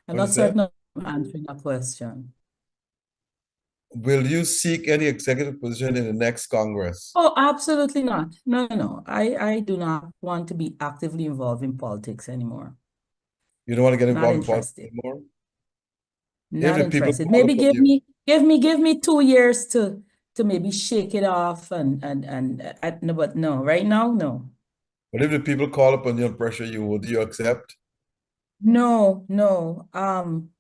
[SPEAKER 3] I'm
[SPEAKER 2] What
[SPEAKER 3] not
[SPEAKER 2] you
[SPEAKER 3] certain
[SPEAKER 2] said?
[SPEAKER 3] how I'm answering that question.
[SPEAKER 2] Will you seek any executive position in the next Congress?
[SPEAKER 3] Oh, absolutely not. No. I do not want to be actively involved in politics anymore.
[SPEAKER 2] You don't want to get
[SPEAKER 3] Not
[SPEAKER 2] involved in politics
[SPEAKER 3] interested.
[SPEAKER 2] anymore?
[SPEAKER 3] Not
[SPEAKER 2] If the people
[SPEAKER 3] interested.
[SPEAKER 2] call
[SPEAKER 3] Maybe
[SPEAKER 2] upon you,
[SPEAKER 3] give me 2 years to maybe shake it off no, but no, right now, no.
[SPEAKER 2] but if the people call upon you and pressure you, would you accept?
[SPEAKER 3] No.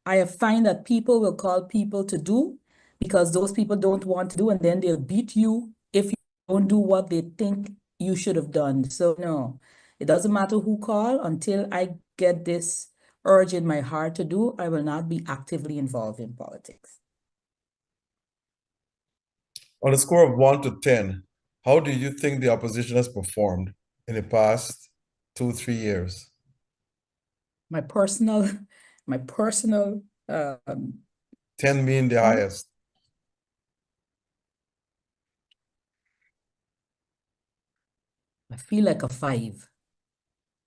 [SPEAKER 3] I have find that people will call people to do because those people don't want to do, and then they'll beat you if you don't do what they think you should have done. So no, it doesn't matter who call until I get this urge in my heart to do, I will not be actively involved in politics.
[SPEAKER 2] On a score of 1 to 10, how do you think the opposition has performed in the past 2-3 years?
[SPEAKER 3] My personal
[SPEAKER 2] 10 being the
[SPEAKER 3] Well,
[SPEAKER 2] highest.
[SPEAKER 3] I feel like a 5.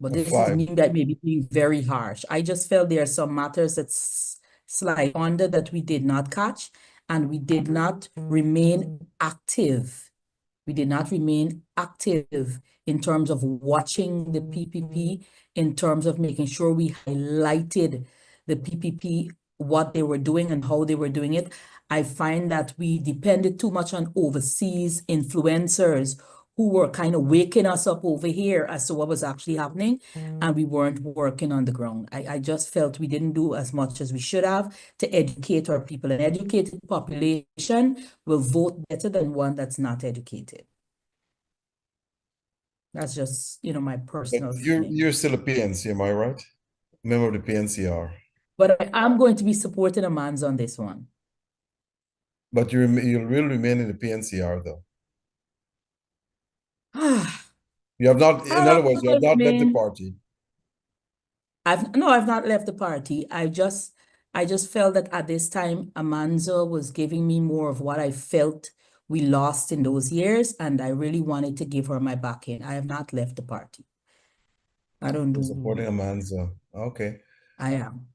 [SPEAKER 3] But
[SPEAKER 2] A
[SPEAKER 3] this is
[SPEAKER 2] 5.
[SPEAKER 3] me that may be being very harsh. I just felt there are some matters that's slide under that we did not catch, and we did not remain active. We did not remain active in terms of watching the PPP, in terms of making sure we highlighted the PPP, what they were doing and how they were doing it. I find that we depended too much on overseas influencers who were kind of waking us up over here as to what was actually happening, and we weren't working on the ground. I just felt we didn't do as much as we should have to educate our people. An educated population will vote better than one that's not educated. That's just, my
[SPEAKER 2] But
[SPEAKER 3] personal feeling.
[SPEAKER 2] you're still a PNC, am I right? Member of the PNCR.
[SPEAKER 3] But I'm going to be supporting Amans on this one.
[SPEAKER 2] But you'll really remain in the PNCR though. You have not, in other words, you have not left the party.
[SPEAKER 3] I've not left the party. I just felt that at this time, Amanzo was giving me more of what I felt we lost in those years, and I really wanted to give her my backing. I have not left the party. I don't do.
[SPEAKER 2] Supporting Amanzo. Okay.
[SPEAKER 3] I am.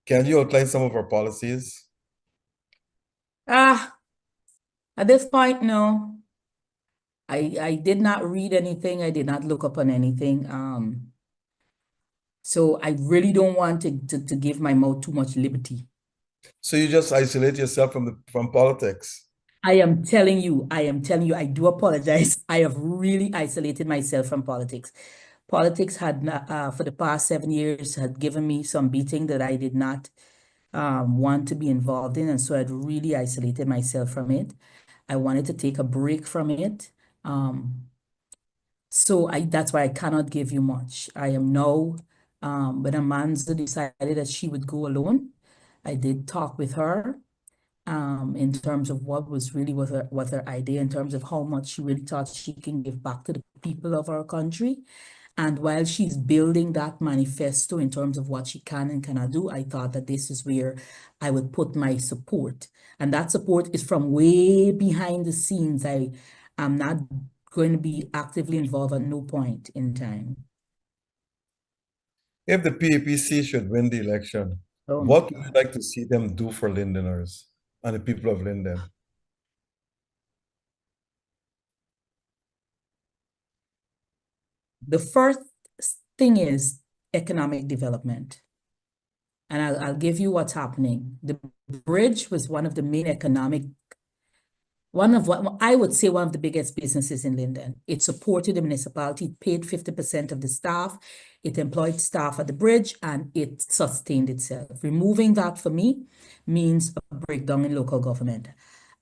[SPEAKER 2] Can you outline some of our policies?
[SPEAKER 3] At this point, no. I did not read anything. I did not look up on anything. So I really don't want to give my mouth too much liberty.
[SPEAKER 2] So you just isolate yourself from politics.
[SPEAKER 3] I am telling you, I do apologize. I have really isolated myself from politics. Politics had, for the past 7 years, had given me some beating that I did not want to be involved in. And so I'd really isolated myself from it. I wanted to take a break from it. So that's why I cannot give you much. I am now, when Amanza decided that she would go alone, I did talk with her in terms of what was really what her idea, in terms of how much she really thought she can give back to the people of our country. And while she's building that manifesto in terms of what she can and cannot do, I thought that this is where I would put my support. And that support is from way behind the scenes. I am not going to be actively involved at no point in time.
[SPEAKER 2] If the PAPC should win the election,
[SPEAKER 3] Oh,
[SPEAKER 2] what would you like to see them do for Lindeners and the people of Linden?
[SPEAKER 3] the first thing is economic development. And I'll give you what's happening. The bridge was one of the main one of the biggest businesses in Linden. It supported the municipality, it paid 50% of the staff, it employed staff at the bridge, and it sustained itself. Removing that for me means a breakdown in local government.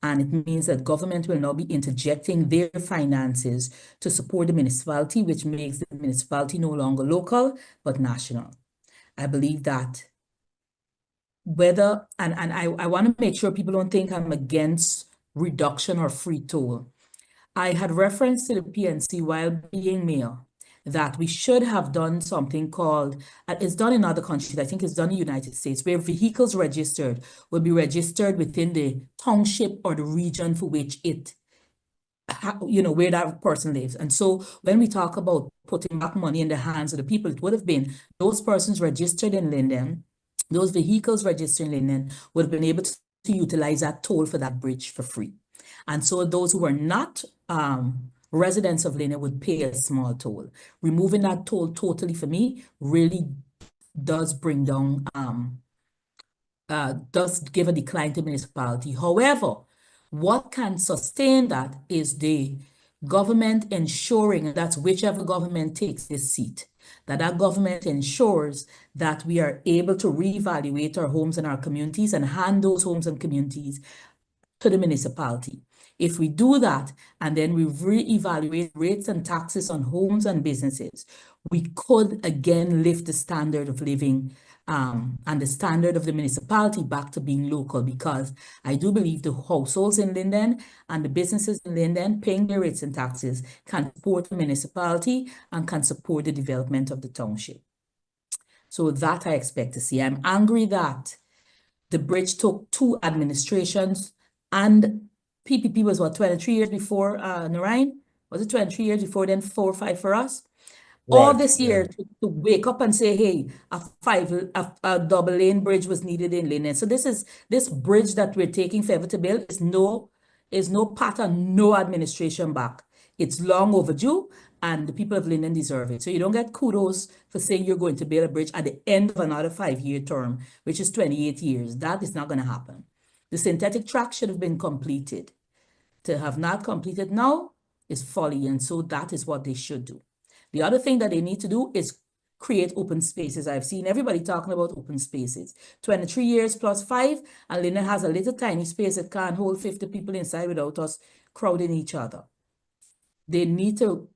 [SPEAKER 3] And it means that government will now be interjecting their finances to support the municipality, which makes the municipality no longer local, but national. I believe that I want to make sure people don't think I'm against reduction or free toll. I had referenced to the PNC while being mayor that we should have done something called, it's done in other countries, I think it's done in the United States, where vehicles registered will be registered within the township or the region for which where that person lives. And so when we talk about putting back money in the hands of the people, it would have been those persons registered in Linden, those vehicles registered in Linden would have been able to utilize that toll for that bridge for free. And so those who were not residents of Linden would pay a small toll. Removing that toll totally for me really does bring down, does give a decline to municipality. However, what can sustain that is the government ensuring, and that's whichever government takes this seat, that government ensures that we are able to reevaluate our homes and our communities and hand those homes and communities to the municipality. If we do that, and then we reevaluate rates and taxes on homes and businesses, we could again lift the standard of living and the standard of the municipality back to being local, because I do believe the households in Linden and the businesses in Linden paying their rates and taxes can support the municipality and can support the development of the township. So that I expect to see. I'm angry that the bridge took 2 administrations, and PPP was what, 23 years before Narayan? Was it 23 years before, then 4 or 5 for us? All this year to wake up and say, hey, a double lane bridge was needed in Linden. So this bridge that we're taking forever to build is no pattern, no administration back. It's long overdue, and the people of Linden deserve it. So you don't get kudos for saying you're going to build a bridge at the end of another 5-year term, which is 28 years. That is not going to happen. The synthetic track should have been completed. To have not completed now is folly, and so that is what they should do. The other thing that they need to do is create open spaces. I've seen everybody talking about open spaces. 23 years plus 5, and Linden has a little tiny space that can't hold 50 people inside without us crowding each other. They need to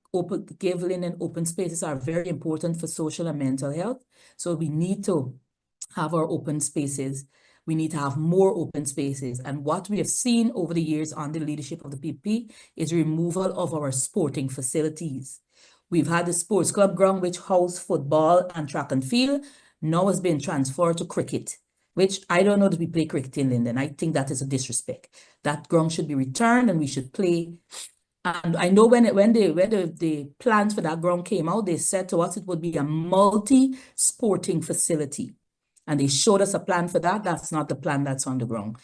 [SPEAKER 3] give Linden open spaces are very important for social and mental health. So we need to have our open spaces. We need to have more open spaces. And what we have seen over the years under the leadership of the PP is removal of our sporting facilities. We've had the sports club ground, which housed football and track and field, now has been transferred to cricket, which I don't know that we play cricket in Linden. I think that is a disrespect. That ground should be returned and we should play. And I know when the plans for that ground came out, they said to us it would be a multi-sporting facility. And they showed us a plan for that. That's not the plan that's on the ground.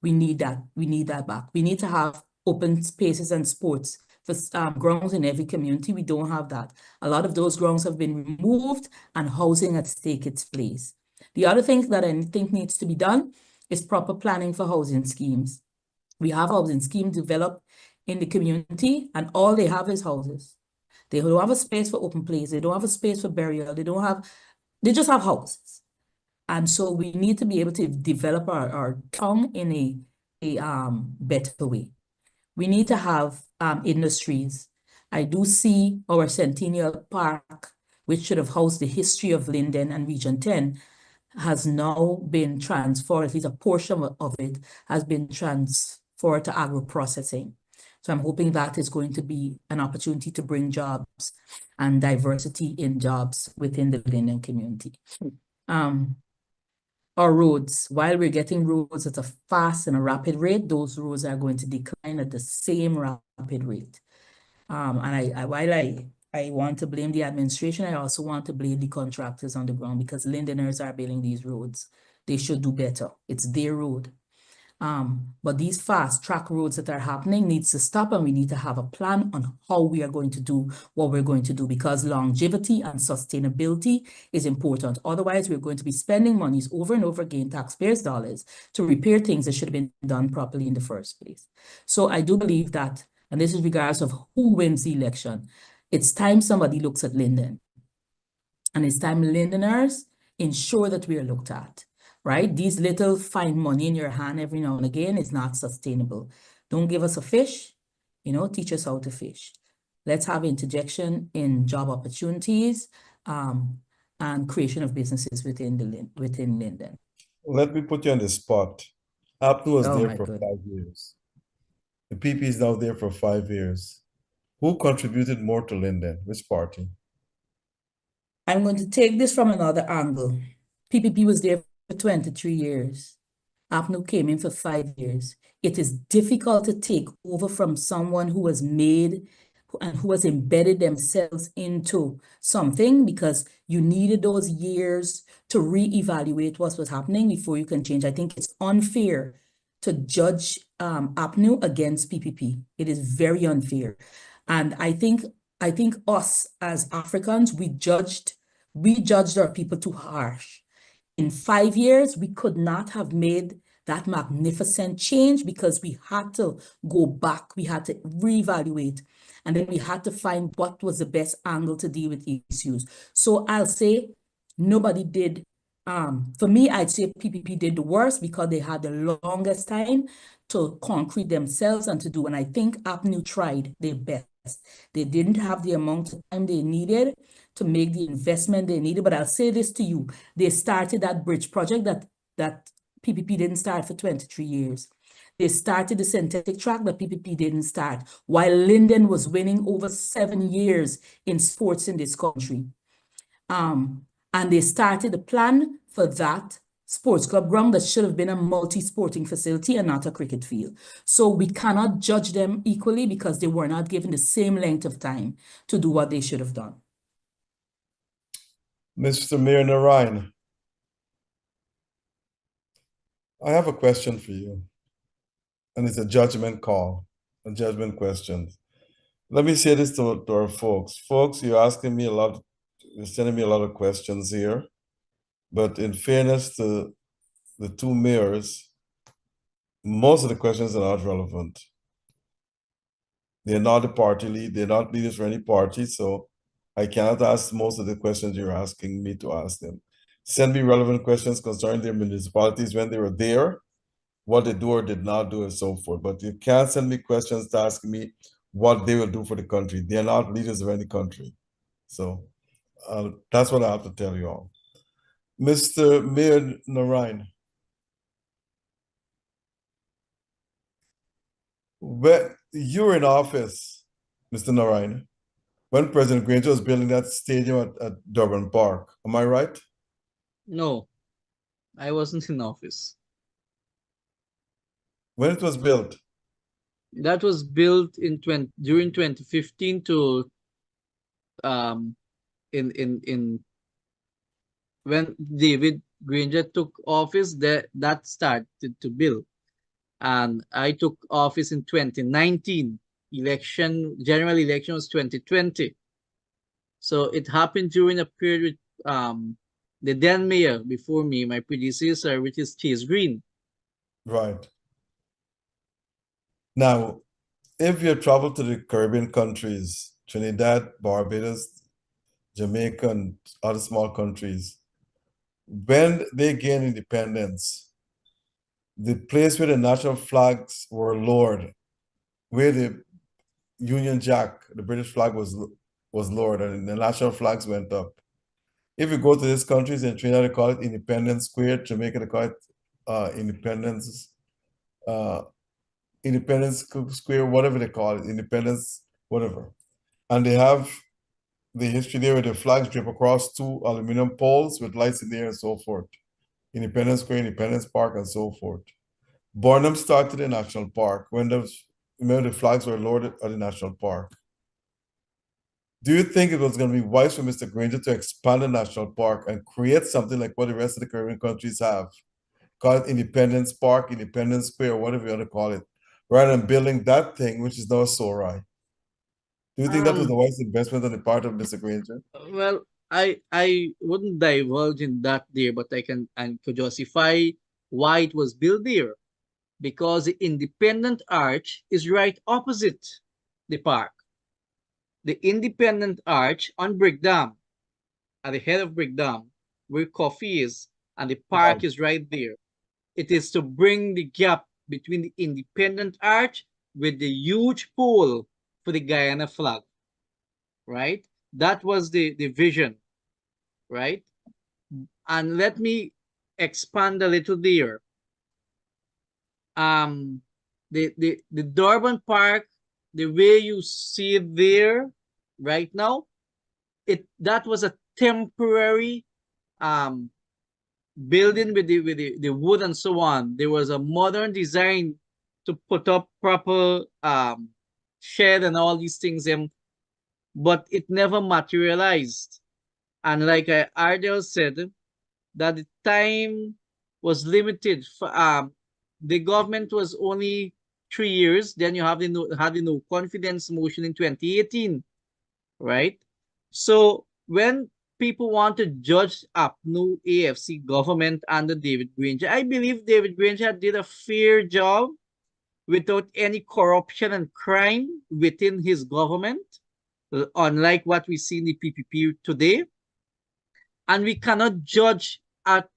[SPEAKER 3] We need that. We need that back. We need to have open spaces and sports for grounds in every community. We don't have that. A lot of those grounds have been removed and housing at stake its place. The other thing that I think needs to be done is proper planning for housing schemes. We have housing schemes developed in the community, and all they have is houses. They don't have a space for open place. They don't have a space for burial. They just have houses. And so we need to be able to develop our town in a better way. We need to have industries. I do see our Centennial Park, which should have housed the history of Linden and Region 10, has now been transferred, at least a portion of it has been transferred to agro-processing. So I'm hoping that is going to be an opportunity to bring jobs and diversity in jobs within the Linden community. Our roads, while we're getting roads at a fast and a rapid rate, those roads are going to decline at the same rapid rate. And while I want to blame the administration, I also want to blame the contractors on the ground, because Lindeners are building these roads. They should do better. It's their road. But these fast track roads that are happening needs to stop, and we need to have a plan on how we are going to do what we're going to do, because longevity and sustainability is important. Otherwise, we're going to be spending monies over and over again, taxpayers' dollars, to repair things that should have been done properly in the first place. So I do believe that, and this is regardless of who wins the election, it's time somebody looks at Linden. And it's time Lindeners ensure that we are looked at. Right? These little fine money in your hand every now and again is not sustainable. Don't give us a fish, teach us how to fish. Let's have interjection in job opportunities and creation of businesses within Linden.
[SPEAKER 2] Let me put you on the spot. APNU was there for
[SPEAKER 3] God.
[SPEAKER 2] 5 years. The PP is now there for 5 years. Who contributed more to Linden? Which party?
[SPEAKER 3] I'm going to take this from another angle. PPP was there for 23 years. APNU came in for 5 years. It is difficult to take over from someone who has made and who has embedded themselves into something, because you needed those years to reevaluate what was happening before you can change. I think it's unfair to judge APNU against PPP. It is very unfair. And I think us as Africans, we judged our people too harsh. In 5 years, we could not have made that magnificent change, because we had to go back, we had to reevaluate, and then we had to find what was the best angle to deal with issues. So I'll say nobody did. For me, I'd say PPP did the worst, because they had the longest time to concrete themselves and to do. And I think APNU tried their best. They didn't have the amount of time they needed to make the investment they needed. But I'll say this to you, they started that bridge project that PPP didn't start for 23 years. They started the synthetic track that PPP didn't start, while Linden was winning over 7 years in sports in this country. And they started a plan for that sports club ground that should have been a multi-sporting facility and not a cricket field. So we cannot judge them equally, because they were not given the same length of time to do what they should have done.
[SPEAKER 2] Mr. Mayor Narayan, I have a question for you, and it's a judgment call, a judgment question. Let me say this to our folks. Folks, you're sending me a lot of questions here, but in fairness to the two mayors, most of the questions are not relevant. They're not the party lead, they're not leaders for any party, so I cannot ask most of the questions you're asking me to ask them. Send me relevant questions concerning their municipalities when they were there, what they do or did not do, and so forth. But you can't send me questions to ask me what they will do for the country. They're not leaders of any country. So that's what I have to tell you all. Mr. Mayor Narayan, when you were in office, Mr. Narayan, when President Granger was building that stadium at Durban Park, am I right?
[SPEAKER 4] No, I wasn't in office.
[SPEAKER 2] When it was built?
[SPEAKER 4] That was built during 2015 to in when David Granger took office, that started to build. And I took office in 2019. General election was 2020. So it happened during a period with the then mayor before me, my predecessor, which is Chase Green.
[SPEAKER 2] Right. Now, if you travel to the Caribbean countries, Trinidad, Barbados, Jamaica, and other small countries, when they gained independence, the place where the national flags were lowered, where the Union Jack, the British flag was lowered, and the national flags went up. If you go to these countries in Trinidad, they call it Independence Square. Jamaica, they call it Independence uh, Independence Square, whatever they call it, Independence, whatever. And they have the history there where the flags drip across two aluminum poles with lights in there and so forth. Independence Square, Independence Park, and so forth. Barnum started the national park when remember the flags were lowered at the national park. Do you think it was going to be wise for Mr. Granger to expand the national park and create something like what the rest of the Caribbean countries have? Call it Independence Park, Independence Square, whatever you want to call it, rather than building that thing, which is now Sorai. Do you think that was a wise investment on the part of Mr. Granger?
[SPEAKER 4] Well, I wouldn't divulge in that there, but I could justify why it was built there. Because the Independent Arch is right opposite the park. The Independent Arch on Brick Dam, at the head of Brick Dam, where coffee is, and the park
[SPEAKER 2] Right.
[SPEAKER 4] is right there. It is to bring the gap between the Independent Arch with the huge pole for the Guyana flag, right? That was the vision, right? And let me expand a little there. The Durban Park, the way you see it there right now, that was a temporary building with the wood and so on. There was a modern design to put up proper shed and all these things, but it never materialized. And like Ardell said, that the time was limited. The government was only 3 years. Then you have the no confidence motion in 2018, right? So when people want to judge up new AFC government under David Granger, I believe David Granger did a fair job without any corruption and crime within his government, unlike what we see in the PPP today. And we cannot judge at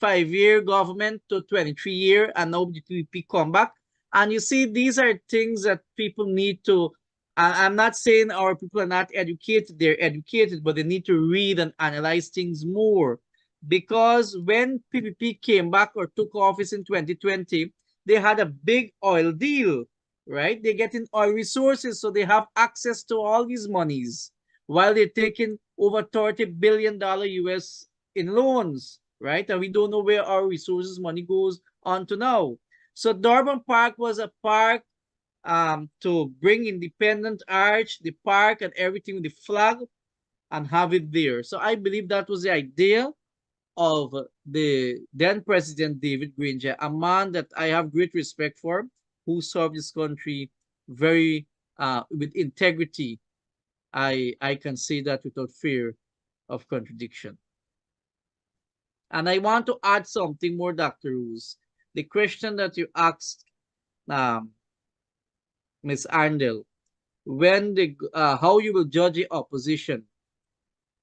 [SPEAKER 4] 5-year government to 23-year and now the PPP come back. And you see, these are things that people need to. I'm not saying our people are not educated; they're educated, but they need to read and analyze things more. Because when PPP came back or took office in 2020, they had a big oil deal, right? They're getting oil resources, so they have access to all these monies while they're taking over $30 billion US in loans, right? And we don't know where our resources money goes on to now. So Durban Park was a park to bring Independent Arch, the park and everything with the flag and have it there. So I believe that was the idea of the then President David Granger, a man that I have great respect for, who served this country very with integrity. I can say that without fear of contradiction. And I want to add something more, Dr. Rose. The question that you asked Ms. Arndel, how you will judge the opposition.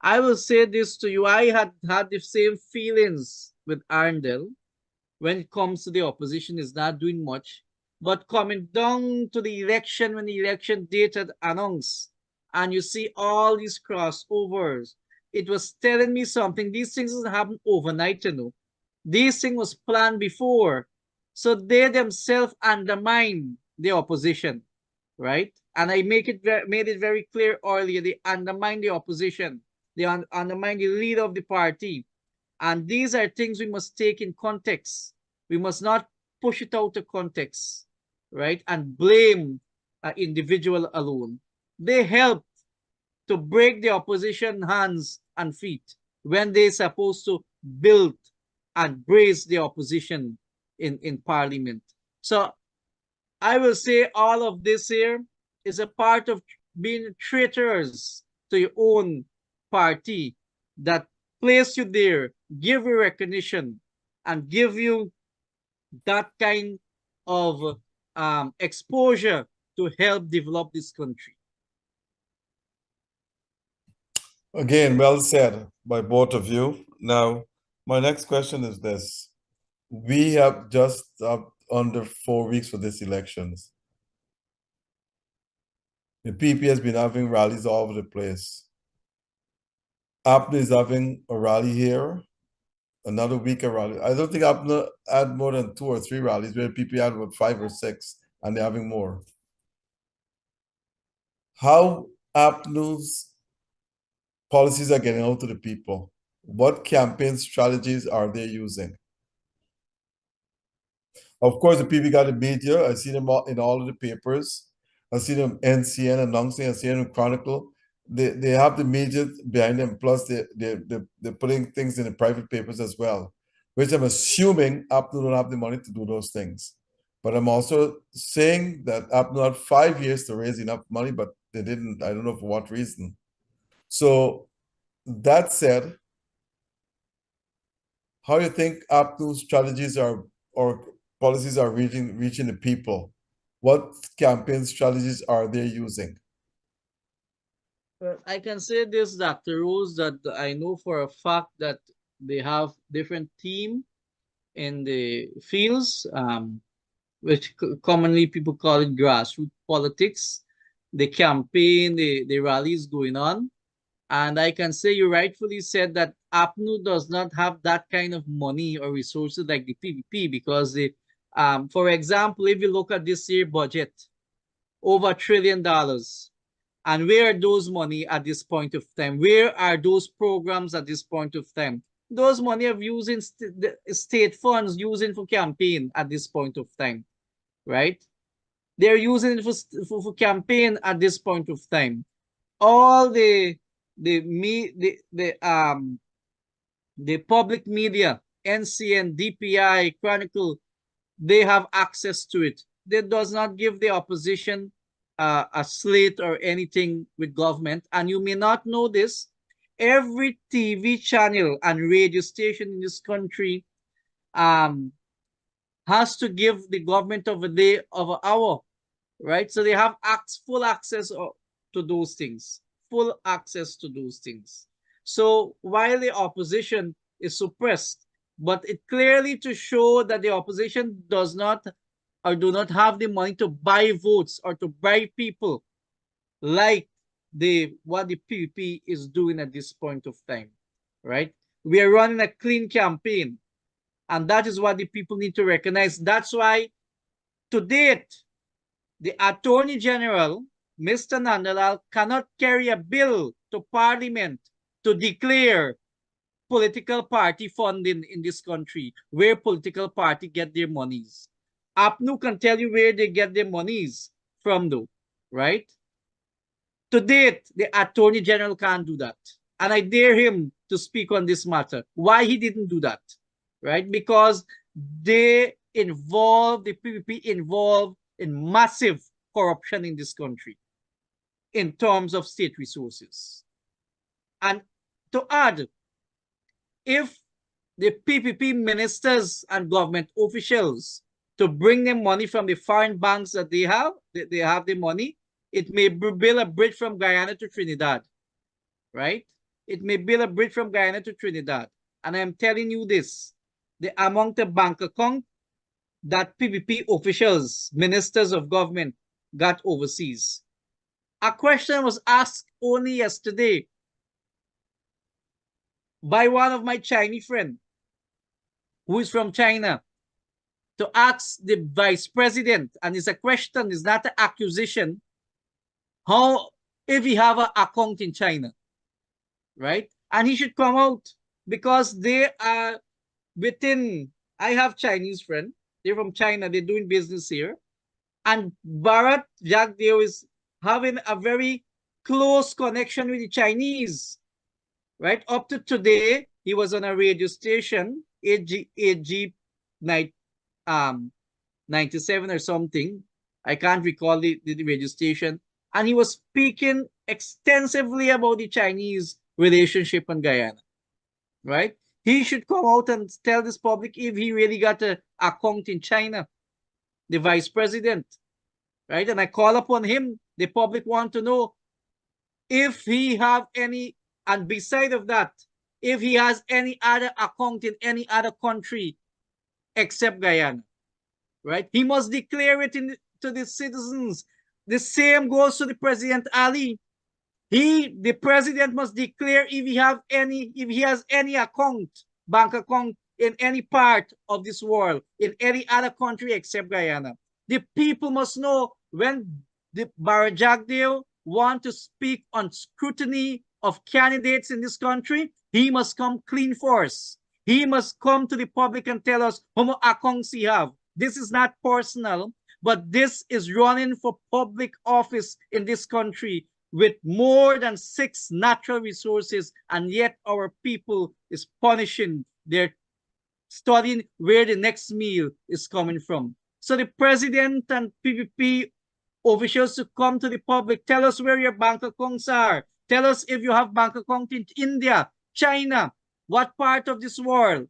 [SPEAKER 4] I will say this to you. I had the same feelings with Arndel when it comes to the opposition is not doing much. But coming down to the election, when the election date had announced, and you see all these crossovers, it was telling me something. These things doesn't happen overnight, you know. These things was planned before. So they themselves undermine the opposition, right? And I made it very clear earlier, they undermine the opposition. They undermine the leader of the party. And these are things we must take in context. We must not push it out of context, right? And blame an individual alone. They helped to break the opposition hands and feet when they're supposed to build and brace the opposition in parliament. So I will say all of this here is a part of being traitors to your own party that place you there, give you recognition, and give you that kind of exposure to help develop this country.
[SPEAKER 2] Again, well said by both of you. Now, my next question is this. We have just under 4 weeks for these elections. The PP has been having rallies all over the place. APNA is having a rally here, another week of rally. I don't think APNA had more than 2 or 3 rallies, where PP had about 5 or 6, and they're having more. How APNA's policies are getting out to the people? What campaign strategies are they using? Of course, the people got the media. I see them all in all of the papers. I see them NCN announcing. I see them in Chronicle. They have the media behind them. Plus, they're putting things in the private papers as well, which I'm assuming APNU don't have the money to do those things. But I'm also saying that APNU had 5 years to raise enough money, but they didn't. I don't know for what reason. So that said, how do you think APNU's strategies are or policies are reaching the people? What campaign strategies are they using?
[SPEAKER 4] Well, I can say this, Dr. Rose, that I know for a fact that they have different team in the fields, which commonly people call it grassroots politics. The campaign, the rallies going on. And I can say you rightfully said that APNU does not have that kind of money or resources like the PVP because, for example, if you look at this year budget, over $1 trillion. And where are those money at this point of time? Where are those programs at this point of time? Those money of using the state funds using for campaign at this point of time, right? They're using it for campaign at this point of time. All the public media, NCN, DPI, Chronicle, they have access to it. That does not give the opposition a slate or anything with government. And you may not know this, every TV channel and radio station in this country has to give the government of a day of an hour, right? So they have full access to those things, full access to those things. So while the opposition is suppressed, but it clearly to show that the opposition does not or do not have the money to buy votes or to buy people like what the PVP is doing at this point of time, right? We are running a clean campaign, and that is what the people need to recognize. That's why to date, the Attorney General, Mr. Nandalal, cannot carry a bill to Parliament to declare political party funding in this country, where political party get their monies. APNU can tell you where they get their monies from, though, right? To date, the Attorney General can't do that. And I dare him to speak on this matter. Why he didn't do that, right? Because the PVP involved in massive corruption in this country in terms of state resources. And to add, if the PPP ministers and government officials to bring them money from the foreign banks that they have the money, it may build a bridge from Guyana to Trinidad, right? It may build a bridge from Guyana to Trinidad. And I'm telling you this, among the bank account that PPP officials, ministers of government got overseas. A question was asked only yesterday by one of my Chinese friends who is from China to ask the vice president, and it's a question, it's not an accusation, how if he have an account in China, right? And he should come out because they are within, I have Chinese friends, they're from China, they're doing business here. And Bharat Jagdeo is having a very close connection with the Chinese, right? Up to today, he was on a radio station, AG 97 or something. I can't recall the radio station. And he was speaking extensively about the Chinese relationship in Guyana, right? He should come out and tell this public if he really got an account in China. the vice president, right? And I call upon him. The public want to know if he have any, and beside of that, if he has any other account in any other country except Guyana, right? He must declare it to the citizens. The same goes to the President Ali. The president must declare if he has any account, bank account in any part of this world, in any other country except Guyana. The people must know when the Barajagdeo want to speak on scrutiny of candidates in this country, he must come clean force. He must come to the public and tell us how many accounts he have. This is not personal, but this is running for public office in this country with more than 6 natural resources, and yet our people is punishing. They're studying where the next meal is coming from. So the president and PPP officials to come to the public, tell us where your bank accounts are. Tell us if you have bank account in India, China, what part of this world.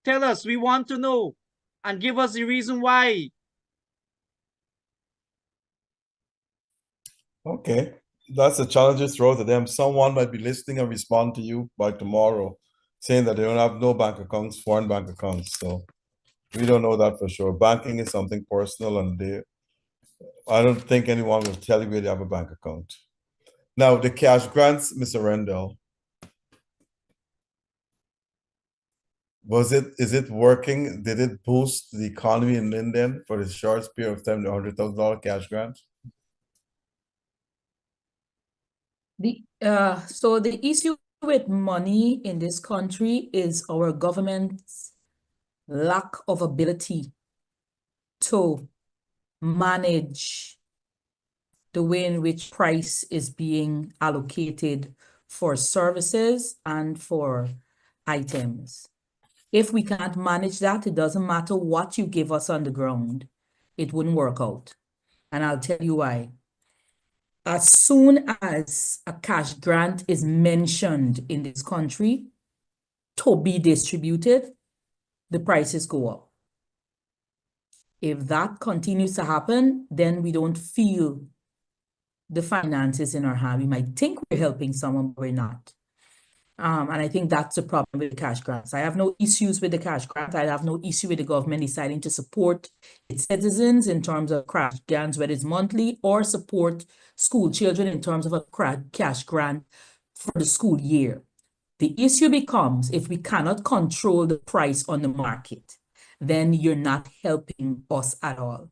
[SPEAKER 4] Tell us, we want to know, and give us the reason why.
[SPEAKER 2] Okay, that's a challenge throw to them. Someone might be listening and respond to you by tomorrow, saying that they don't have no bank accounts, foreign bank accounts. So we don't know that for sure. Banking is something personal, and I don't think anyone will tell you where they have a bank account. Now, the cash grants, Mr. Rendell, is it working? Did it boost the economy in Linden for the short period of time, the $100,000 cash grant?
[SPEAKER 3] So the issue with money in this country is our government's lack of ability to manage the way in which price is being allocated for services and for items. If we can't manage that, it doesn't matter what you give us on the ground, it wouldn't work out. And I'll tell you why. As soon as a cash grant is mentioned in this country to be distributed, the prices go up. If that continues to happen, then we don't feel the finances in our hand. We might think we're helping someone, but we're not. And I think that's the problem with the cash grants. I have no issues with the cash grant. I have no issue with the government deciding to support its citizens in terms of cash grants, whether it's monthly, or support school children in terms of a cash grant for the school year. The issue becomes if we cannot control the price on the market, then you're not helping us at all.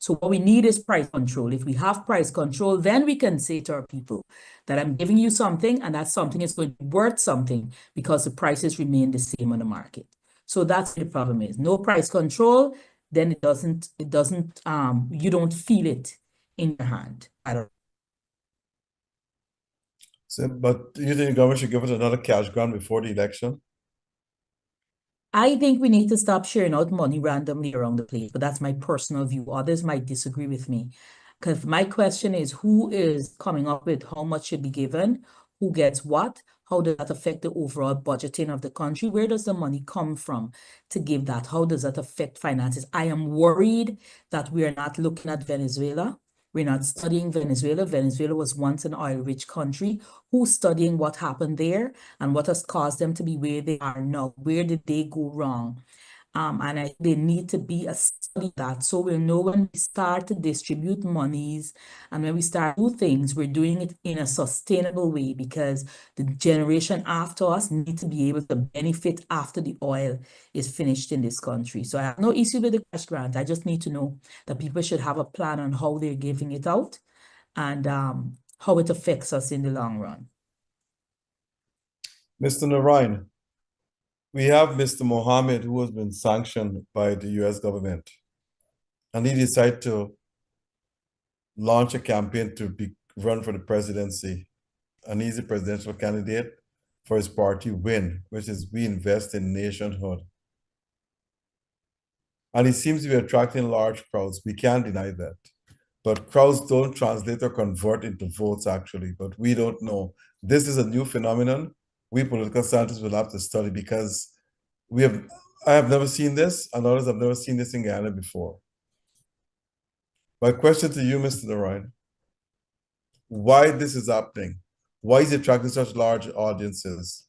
[SPEAKER 3] So what we need is price control. If we have price control, then we can say to our people that I'm giving you something, and that something is going to be worth something because the prices remain the same on the market. So that's what the problem is. No price control, then you don't feel it in your hand at all.
[SPEAKER 2] So, but you think the government should give us another cash grant before the election?
[SPEAKER 3] I think we need to stop sharing out money randomly around the place, but that's my personal view. Others might disagree with me. Because my question is, who is coming up with how much should be given? Who gets what? How does that affect the overall budgeting of the country? Where does the money come from to give that? How does that affect finances? I am worried that we are not looking at Venezuela. We're not studying Venezuela. Venezuela was once an oil-rich country. Who's studying what happened there and what has caused them to be where they are now? Where did they go wrong? And they need to be a study of that. So we'll know when we start to distribute monies and when we start to do things, we're doing it in a sustainable way, because the generation after us need to be able to benefit after the oil is finished in this country. So I have no issue with the cash grant. I just need to know that people should have a plan on how they're giving it out and how it affects us in the long run.
[SPEAKER 2] Mr. Narayan, we have Mr. Mohammed, who has been sanctioned by the US government, and he decided to launch a campaign to run for the presidency. And he's a presidential candidate for his party WIN, which is We Invest in Nationhood. And he seems to be attracting large crowds. We can't deny that. But crowds don't translate or convert into votes, actually. But we don't know. This is a new phenomenon. We political scientists will have to study, because I have never seen this, and others have never seen this in Guyana before. My question to you, Mr. Narayan, why this is happening? Why is it attracting such large audiences?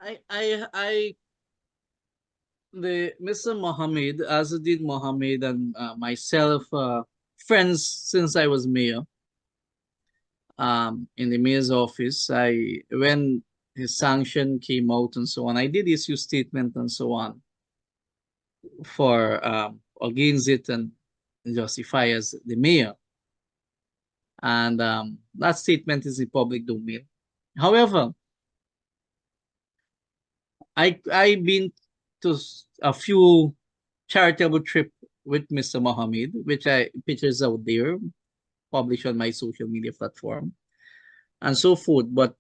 [SPEAKER 4] The Mr. Mohammed, Azuddin Mohammed, and myself, friends since I was mayor. In the mayor's office, when his sanction came out and so on, I did issue statement and so on for against it and justify as the mayor. And that statement is in public domain. However, I've been to a few charitable trip with Mr. Mohammed, which pictures out there, published on my social media platform, and so forth. But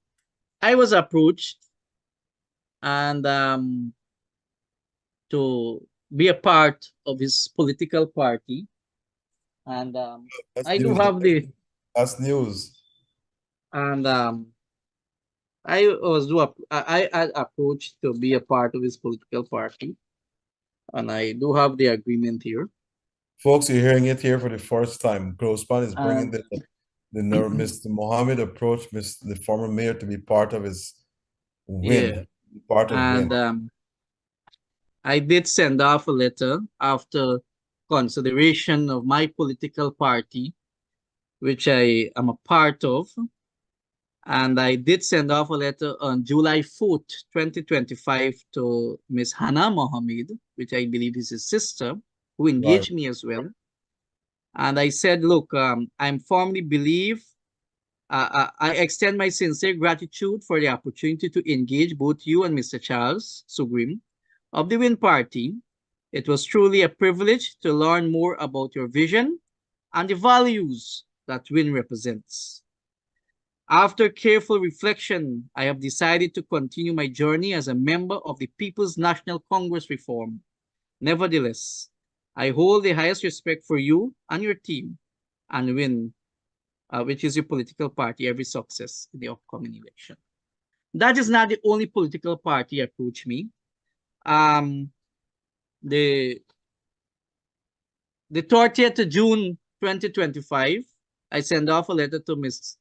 [SPEAKER 4] I was approached and to be a part of his political party, and I do
[SPEAKER 2] news.
[SPEAKER 4] have the
[SPEAKER 2] That's news.
[SPEAKER 4] and I approached to be a part of his political party, and I do have the agreement here.
[SPEAKER 2] Folks, you're hearing it here for the first time. Globespan is bringing Mr. Mohammed approached the former mayor to be part of his win.
[SPEAKER 4] Yeah.
[SPEAKER 2] Part of
[SPEAKER 4] and
[SPEAKER 2] win.
[SPEAKER 4] I did send off a letter after consideration of my political party, which I am a part of. And I did send off a letter on July 4th, 2025 to Ms. Hannah Mohammed, which I believe is his sister, who engaged me as well. And I said, look, I firmly believe, I extend my sincere gratitude for the opportunity to engage both you and Mr. Charles Sugrim of the WIN Party. It was truly a privilege to learn more about your vision and the values that WIN represents. After careful reflection, I have decided to continue my journey as a member of the People's National Congress Reform. Nevertheless, I hold the highest respect for you and your team and WIN, which is your political party, every success in the upcoming election. That is not the only political party approached me. The 30th of June 2025, I sent off a letter to Ms.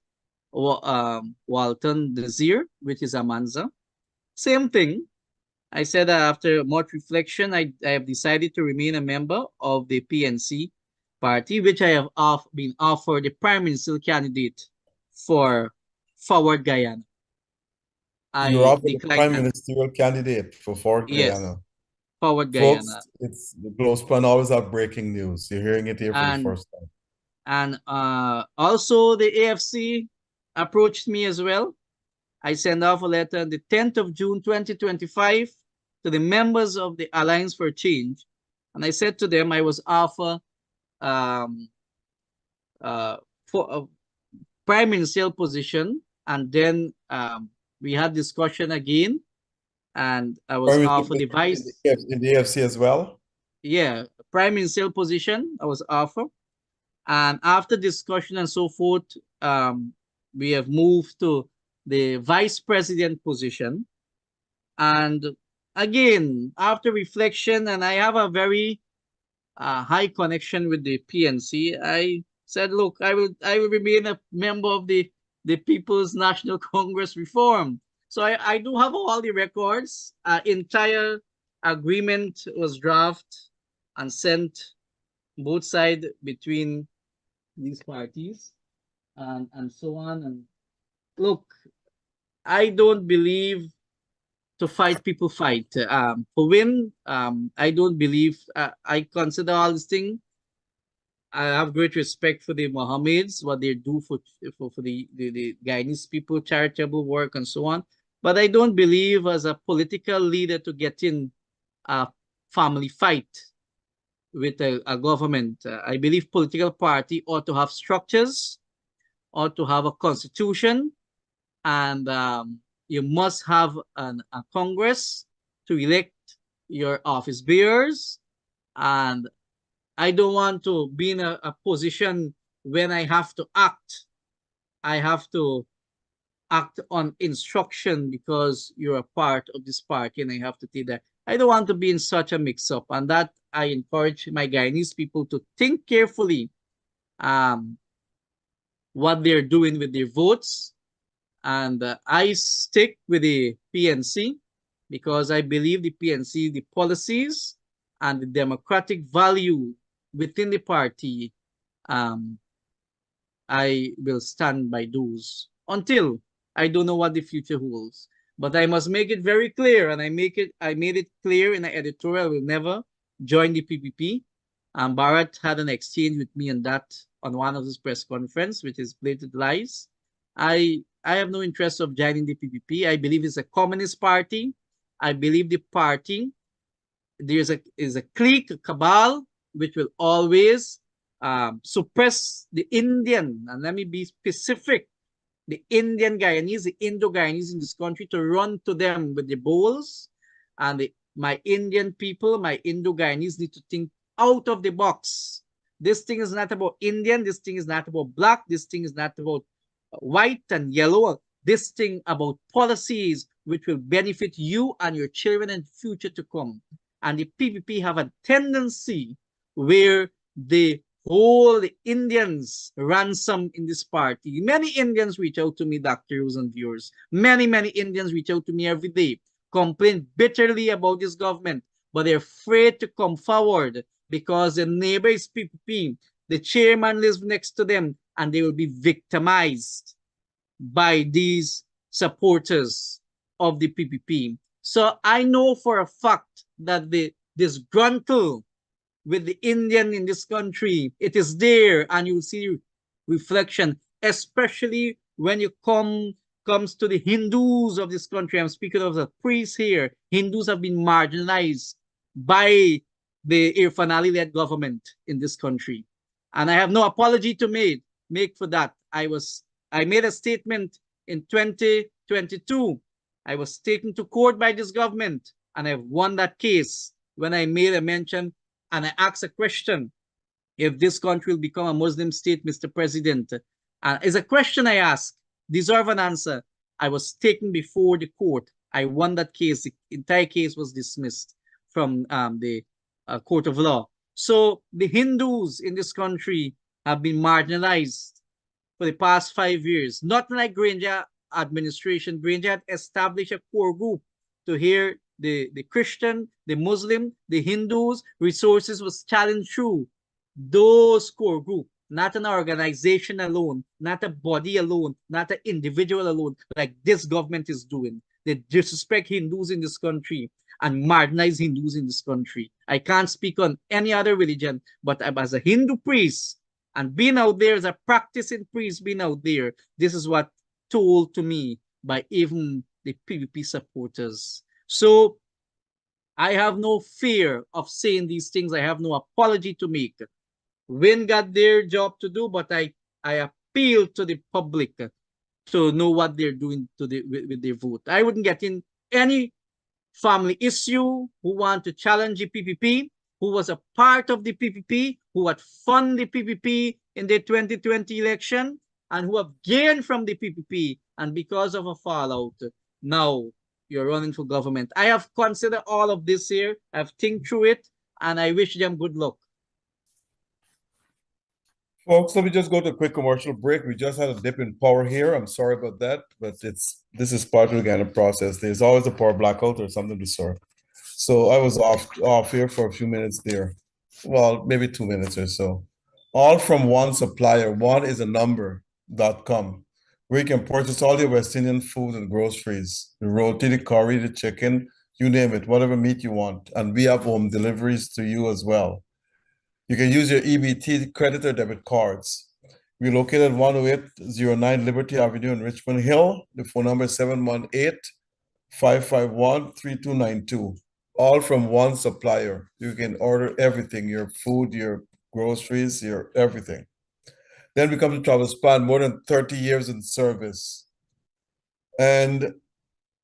[SPEAKER 4] Walton Desir, which is Amanza. Same thing. I said that after much reflection, I have decided to remain a member of the PNC party, which I have been offered the prime ministerial candidate for Forward Guyana.
[SPEAKER 2] You're offered the prime ministerial candidate for Forward Guyana.
[SPEAKER 4] Yes, Forward
[SPEAKER 2] Folks,
[SPEAKER 4] Guyana.
[SPEAKER 2] it's the Globespan always have breaking news. You're hearing it here for the first time.
[SPEAKER 4] And also the AFC approached me as well. I sent off a letter on the 10th of June 2025 to the members of the Alliance for Change. And I said to them I was offered for a prime ministerial position. And then we had discussion again. And I was offered the vice.
[SPEAKER 2] In the AFC as well?
[SPEAKER 4] Yeah, prime ministerial position I was offered. And after discussion and so forth, we have moved to the vice president position. And again, after reflection, and I have a very high connection with the PNC, I said, look, I will remain a member of the People's National Congress Reform. So I do have all the records. Entire agreement was drafted and sent both sides between these parties and so on. And look, I don't believe to fight people fight. For WIN, I don't believe, I consider all this thing. I have great respect for the Mohammeds, what they do for the Guyanese people, charitable work and so on. But I don't believe as a political leader to get in a family fight with a government. I believe political party ought to have structures, ought to have a constitution, and you must have a Congress to elect your office bearers. And I don't want to be in a position when I have to act. I have to act on instruction because you're a part of this party and I have to take the I don't want to be in such a mix-up, and that I encourage my Guyanese people to think carefully what they're doing with their votes. And I stick with the PNC because I believe the PNC, the policies and the democratic value within the party, I will stand by those until I don't know what the future holds. But I must make it very clear, and I made it clear in the editorial, I will never join the PPP. Bharat had an exchange with me on that on one of his press conference, which is blatant lies. I have no interest of joining the PPP. I believe it's a communist party. I believe the party is a clique, a cabal, which will always suppress the Indian, and let me be specific, the Indian Guyanese, the Indo-Guyanese in this country, to run to them with the bowls. And my Indian people, my Indo-Guyanese need to think out of the box. This thing is not about Indian. This thing is not about black. This thing is not about white and yellow. This thing about policies which will benefit you and your children in future to come. And the PPP have a tendency where they hold the Indians ransom in this party. Many Indians reach out to me, doctors and viewers. Many Indians reach out to me every day, complain bitterly about this government, but they're afraid to come forward because their neighbor is PPP. The chairman lives next to them, and they will be victimized by these supporters of the PPP. So I know for a fact that the disgruntled with the Indian in this country, it is there, and you'll see reflection, especially when you comes to the Hindus of this country. I'm speaking of the priests here. Hindus have been marginalized by the Irfan Ali-led government in this country. And I have no apology to make for that. I made a statement in 2022. I was taken to court by this government, and I've won that case when I made a mention and I asked a question: if this country will become a Muslim state, Mr. President? It's a question I asked, deserve an answer. I was taken before the court. I won that case. The entire case was dismissed from the court of law. So the Hindus in this country have been marginalized for the past 5 years. Not like Granger administration. Granger had established a core group to hear the Christian, the Muslim, the Hindus. Resources was challenged through those core group, not an organization alone, not a body alone, not an individual alone, like this government is doing. They disrespect Hindus in this country and marginalize Hindus in this country. I can't speak on any other religion, but as a Hindu priest and being out there as a practicing priest, being out there, this is what told to me by even the PPP supporters. So I have no fear of saying these things. I have no apology to make. Win got their job to do, but I appeal to the public to know what they're doing to with their vote. I wouldn't get in any family issue who want to challenge the PPP, who was a part of the PPP, who had funded the PPP in the 2020 election, and who have gained from the PPP. And because of a fallout, now you're running for government. I have considered all of this here. I've think through it, and I wish them good luck.
[SPEAKER 2] Folks, let me just go to a quick commercial break. We just had a dip in power here. I'm sorry about that, but this is part of the kind of process. There's always a power blackout or something to sort. So I was off here for a few minutes there. Well, maybe 2 minutes or so. All from one supplier. One is a number.com, where you can purchase all your West Indian food and groceries, the roti, the curry, the chicken, you name it, whatever meat you want. And we have home deliveries to you as well. You can use your EBT credit or debit cards. We're located at 10809 Liberty Avenue in Richmond Hill. The phone number is 718-551-3292. All from one supplier. You can order everything, your food, your groceries, your everything. Then we come to Globespan, more than 30 years in service. And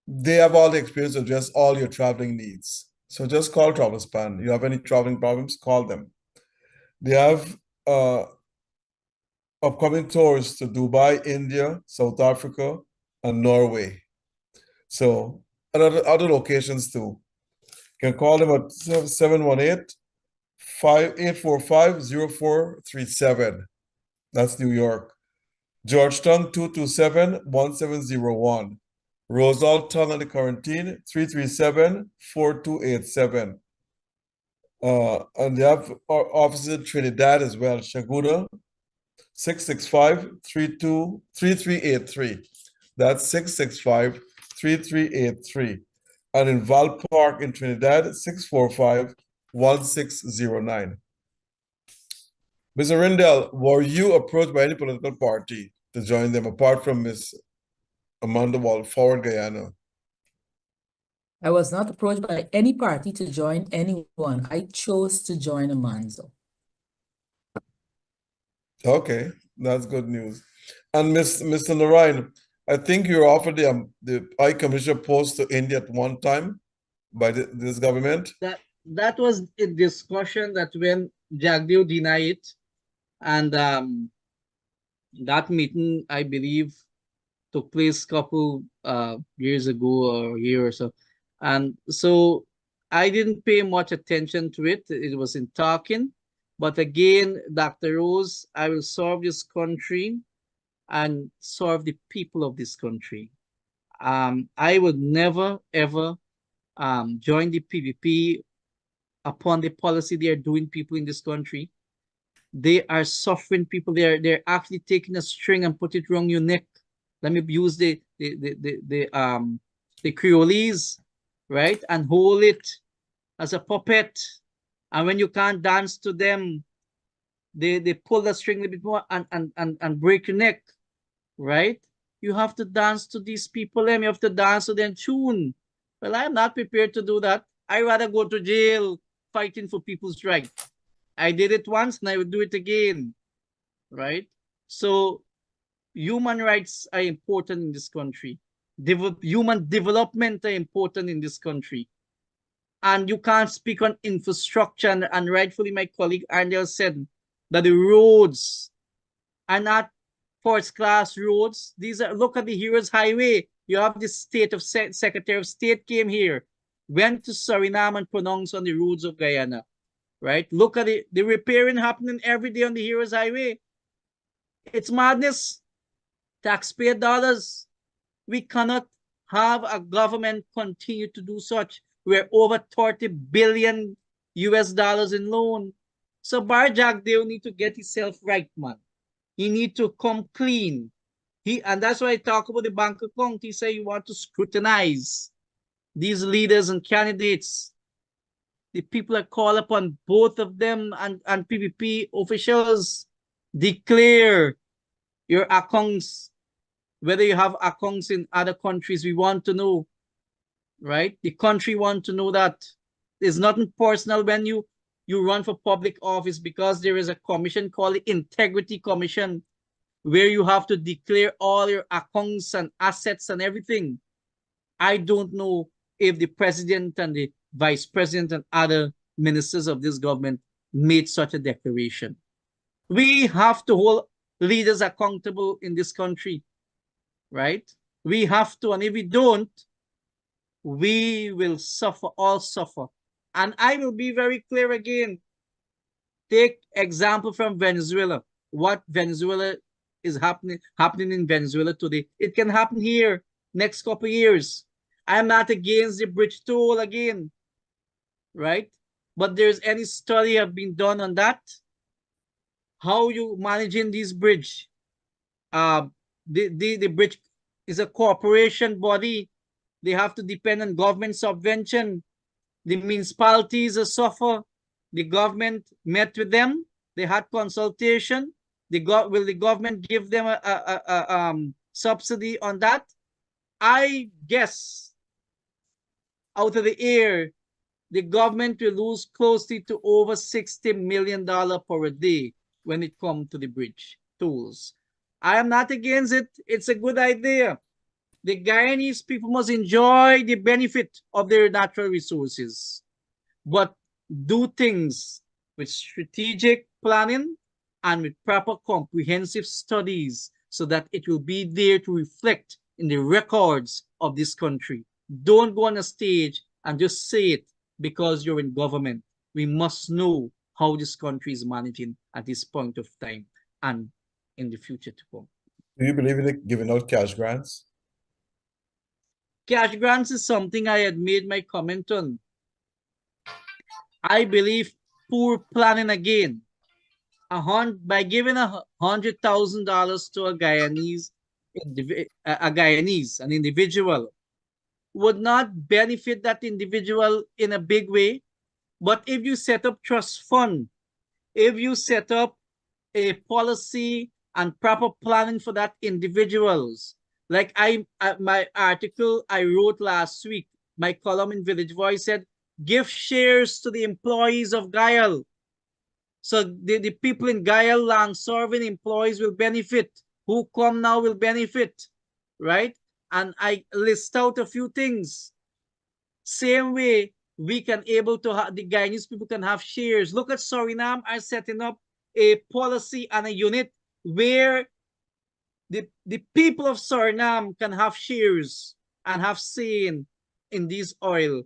[SPEAKER 2] they have all the experience to address all your traveling needs. So just call Globespan. You have any traveling problems, call them. They have upcoming tours to Dubai, India, South Africa, and Norway. So, and other locations too. You can call them at 718-845-0437. That's New York. Georgetown, 227-1701. Rosal Tunnel the Quarantine, 337-4287. And they have offices in Trinidad as well. Shaguda, 665-3383. That's 665-3383. And in Val Park in Trinidad, 645-1609. Mr. Rindell, were you approached by any political party to join them apart from Ms. Amanda Wall, Forward Guyana?
[SPEAKER 3] I was not approached by any party to join anyone. I chose to join Amanzo.
[SPEAKER 2] Okay, that's good news. And Mr. Narayan, I think you were offered the High Commissioner post to India at one time by this government.
[SPEAKER 4] That was a discussion that when Jagdeo denied it, and that meeting, I believe, took place a couple years ago or a year or so. And so I didn't pay much attention to it. It was in talking. But again, Dr. Rose, I will serve this country and serve the people of this country. I would never, ever join the PVP upon the policy they are doing people in this country. They are suffering people. They're actually taking a string and put it around your neck. Let me use the Creolese, right? And hold it as a puppet. And when you can't dance to them, they pull the string a bit more and break your neck, right? You have to dance to these people, and you have to dance to their tune. Well, I'm not prepared to do that. I'd rather go to jail fighting for people's rights. I did it once and I would do it again, right? So human rights are important in this country. Human development are important in this country. And you can't speak on infrastructure. And rightfully, my colleague Arndale said that the roads are not first-class roads. These are, look at the Heroes Highway. You have the state of Secretary of State came here, went to Suriname and pronounced on the roads of Guyana, right? Look at the repairing happening every day on the Heroes Highway. It's madness. Taxpayer dollars. We cannot have a government continue to do such. We're over 30 billion US dollars in loan. So Jagdeo need to get himself right, man. He need to come clean. And that's why I talk about the bank account. He say you want to scrutinize these leaders and candidates. The people that call upon both of them and PVP officials, declare your accounts, whether you have accounts in other countries. We want to know, right? The country want to know that. There's nothing personal when you run for public office, because there is a commission called the Integrity Commission, where you have to declare all your accounts and assets and everything. I don't know if the president and the vice president and other ministers of this government made such a declaration. We have to hold leaders accountable in this country, right? We have to, and if we don't, we will suffer, all suffer. And I will be very clear again. Take example from Venezuela. What Venezuela is happening in Venezuela today. It can happen here next couple of years. I'm not against the bridge toll again, right? But there's any study have been done on that? How you managing this bridge? The bridge is a corporation body. They have to depend on government subvention. The municipalities suffer. The government met with them. They had consultation. Will the government give them a subsidy on that? I guess out of the air, the government will lose closely to over $60 million per day when it comes to the bridge tolls. I am not against it. It's a good idea. The Guyanese people must enjoy the benefit of their natural resources, but do things with strategic planning and with proper comprehensive studies so that it will be there to reflect in the records of this country. Don't go on a stage and just say it. because you're in government. We must know how this country is managing at this point of time and in the future to come.
[SPEAKER 2] Do you believe in it, giving out cash grants?
[SPEAKER 4] Cash grants is something I had made my comment on. I believe poor planning again. By giving $100,000 to a Guyanese, an individual, would not benefit that individual in a big way. But if you set up trust fund, if you set up a policy and proper planning for that individuals, like my article I wrote last week, my column in Village Voice said, give shares to the employees of Guyal. So the people in Guyal land serving employees will benefit. Who come now will benefit, right? And I list out a few things. Same way we can able to have the Guyanese people can have shares. Look at Suriname are setting up a policy and a unit where the people of Suriname can have shares and have say in these oil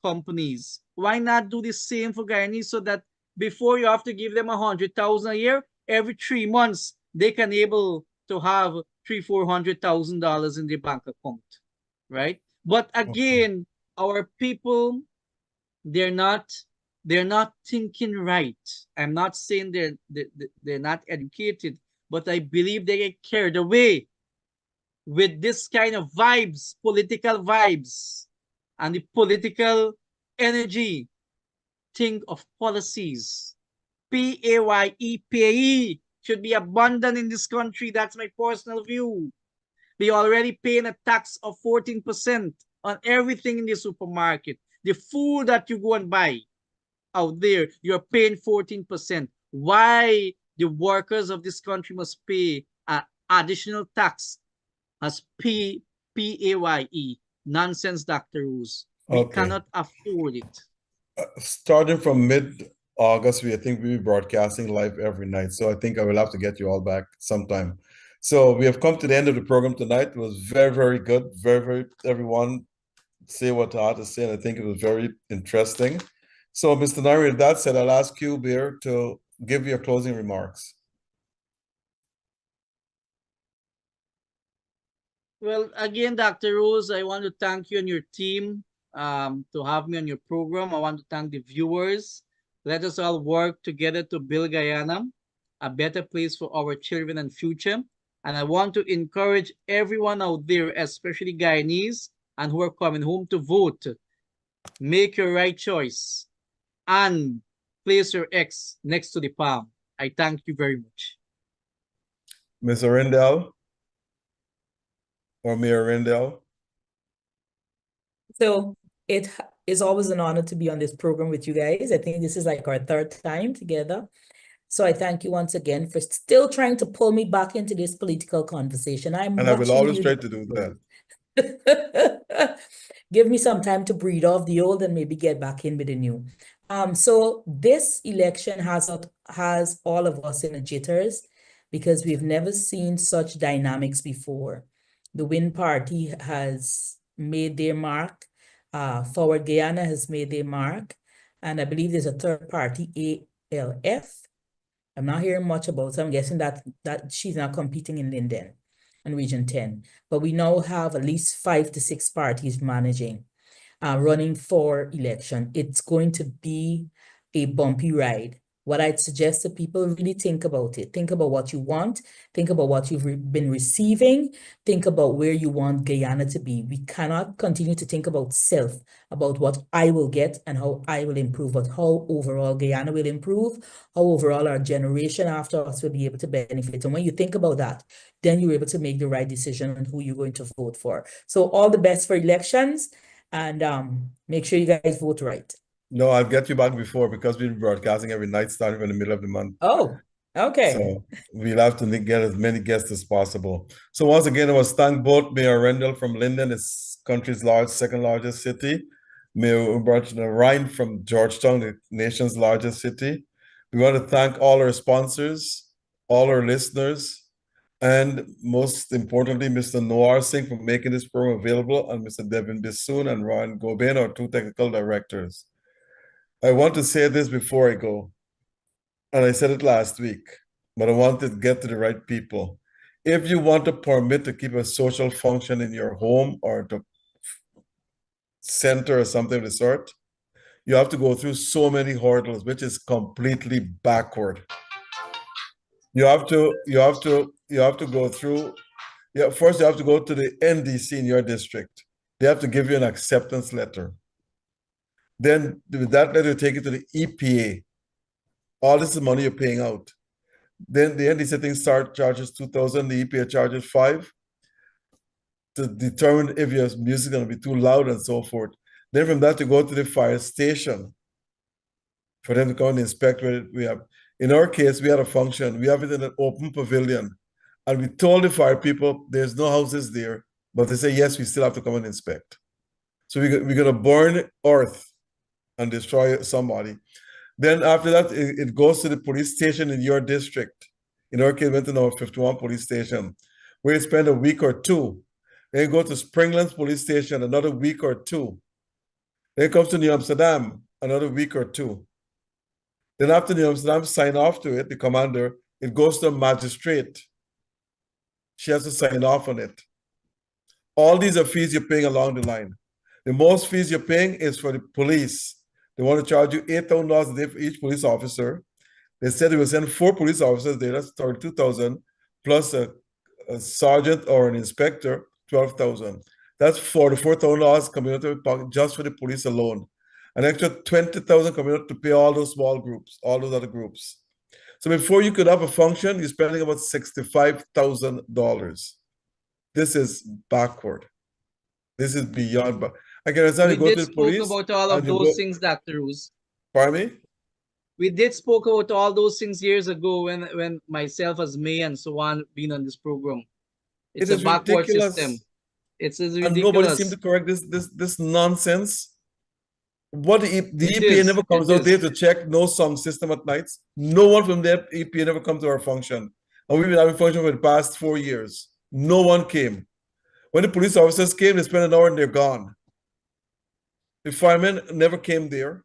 [SPEAKER 4] companies. Why not do the same for Guyanese so that before you have to give them 100,000 a year, every 3 months they can able to have $300,000-400,000 in their bank account, right? But again, our people, they're not thinking right. I'm not saying they're not educated, but I believe they get carried away with this kind of vibes, political vibes, and the political energy. Think of policies. PAYE should be abundant in this country. That's my personal view. They're already paying a tax of 14% on everything in the supermarket. The food that you go and buy out there, you're paying 14%. Why the workers of this country must pay an additional tax as PAYE? Nonsense, Dr. Rose. We cannot afford it.
[SPEAKER 2] Starting from mid-August, I think we'll be broadcasting live every night. So I think I will have to get you all back sometime. So we have come to the end of the program tonight. It was very, very good. Very, very, everyone say what I had to say, and I think it was very interesting. So, Mr. Nari, with that said, I'll ask you, Beer, to give your closing remarks.
[SPEAKER 4] Well, again, Dr. Rose, I want to thank you and your team to have me on your program. I want to thank the viewers. Let us all work together to build Guyana a better place for our children and future. And I want to encourage everyone out there, especially Guyanese and who are coming home to vote. Make your right choice and place your X next to the palm. I thank you very much.
[SPEAKER 2] Ms. Arindel or Mayor Arindel?
[SPEAKER 3] So it is always an honor to be on this program with you guys. I think this is like our third time together. So I thank you once again for still trying to pull me back into this political conversation.
[SPEAKER 2] I will always try to do
[SPEAKER 3] that. Give me some time to breathe off the old and maybe get back in with the new. So this election has all of us in the jitters because we've never seen such dynamics before. The Win Party has made their mark. Forward Guyana has made their mark. And I believe there's a third party, ALF. I'm not hearing much about, so I'm guessing that she's not competing in Linden and Region 10. But we now have at least 5 to 6 parties managing, running for election. It's going to be a bumpy ride. What I'd suggest to people, really think about it. Think about what you want. Think about what you've been receiving. Think about where you want Guyana to be. We cannot continue to think about self, about what I will get and how I will improve, but how overall Guyana will improve, how overall our generation after us will be able to benefit. And when you think about that, then you're able to make the right decision on who you're going to vote for. So all the best for elections, and make sure you guys vote right.
[SPEAKER 2] No, I'll get you back before because we'll be broadcasting every night starting in the middle of the month.
[SPEAKER 3] Oh, okay.
[SPEAKER 2] So we'll have to get as many guests as possible. So once again, I must thank both Mayor Rendell from Linden, it's country's second largest city, Mayor Ryan from Georgetown, the nation's largest city. We want to thank all our sponsors, all our listeners, And most importantly, Mr. Noir Singh for making this program available, and Mr. Devin Bissoon and Ryan Goben, our two technical directors. I want to say this before I go, and I said it last week, but I want to get to the right people. If you want a permit to keep a social function in your home or to center or something of the sort, you have to go through so many hurdles, which is completely backward. You have to go through. Yeah, first you have to go to the NDC in your district. They have to give you an acceptance letter. Then with that letter, take it to the EPA. All this is money you're paying out. Then the NDC thing charges 2,000, the EPA charges 5 to determine if your music is going to be too loud and so forth. Then from that, you go to the fire station for them to come and inspect what we have. In our case, we had a function. We have it in an open pavilion. And we told the fire people there's no houses there, but they say, yes, we still have to come and inspect. So we're going to burn earth and destroy somebody. Then after that, it goes to the police station in your district. In our case, went to number 51 police station, where you spend a week or two. Then you go to Springlands police station, another week or two. Then it comes to New Amsterdam, another week or two. Then after New Amsterdam sign off to it, the commander, it goes to a magistrate. She has to sign off on it. All these are fees you're paying along the line. The most fees you're paying is for the police. They want to charge you $8,000 a day for each police officer. They said they will send 4 police officers there. That's 32,000 plus a sergeant or an inspector, 12,000. That's $44,000 coming out of the pocket just for the police alone. An extra 20,000 coming out to pay all those small groups, all those other groups. So before you could have a function, you're spending about $65,000. This is backward. This is beyond. I can understand you go to the police.
[SPEAKER 4] We did spoke about all of those things, Dr. Rose.
[SPEAKER 2] Pardon me?
[SPEAKER 4] We did spoke about all those things years ago when myself as May and so on been on this program. It's a backward system. It's ridiculous.
[SPEAKER 2] And nobody seems to correct this nonsense. What the EPA never comes out there to check no sound system at nights. No one from the EPA never come to our function. And we've been having function for the past 4 years. No one came. When the police officers came, they spent an hour and they're gone. The firemen never came there.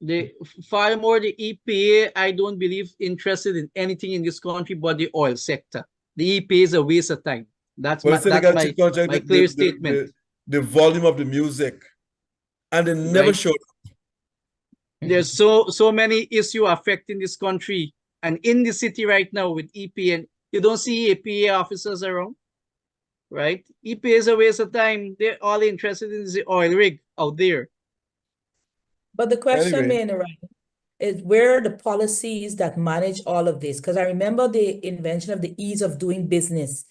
[SPEAKER 4] The EPA, I don't believe interested in anything in this country but the oil sector. The EPA is a waste of time. That's my clear statement.
[SPEAKER 2] The volume of the music. And they never showed up.
[SPEAKER 4] There's so many issues affecting this country and in the city right now with EPA. And you don't see EPA officers around, right? EPA is a waste of time. They're all interested in the oil rig out there.
[SPEAKER 3] But the question, anyway, is where are the policies that manage all of this? Because I remember the invention of the ease of doing business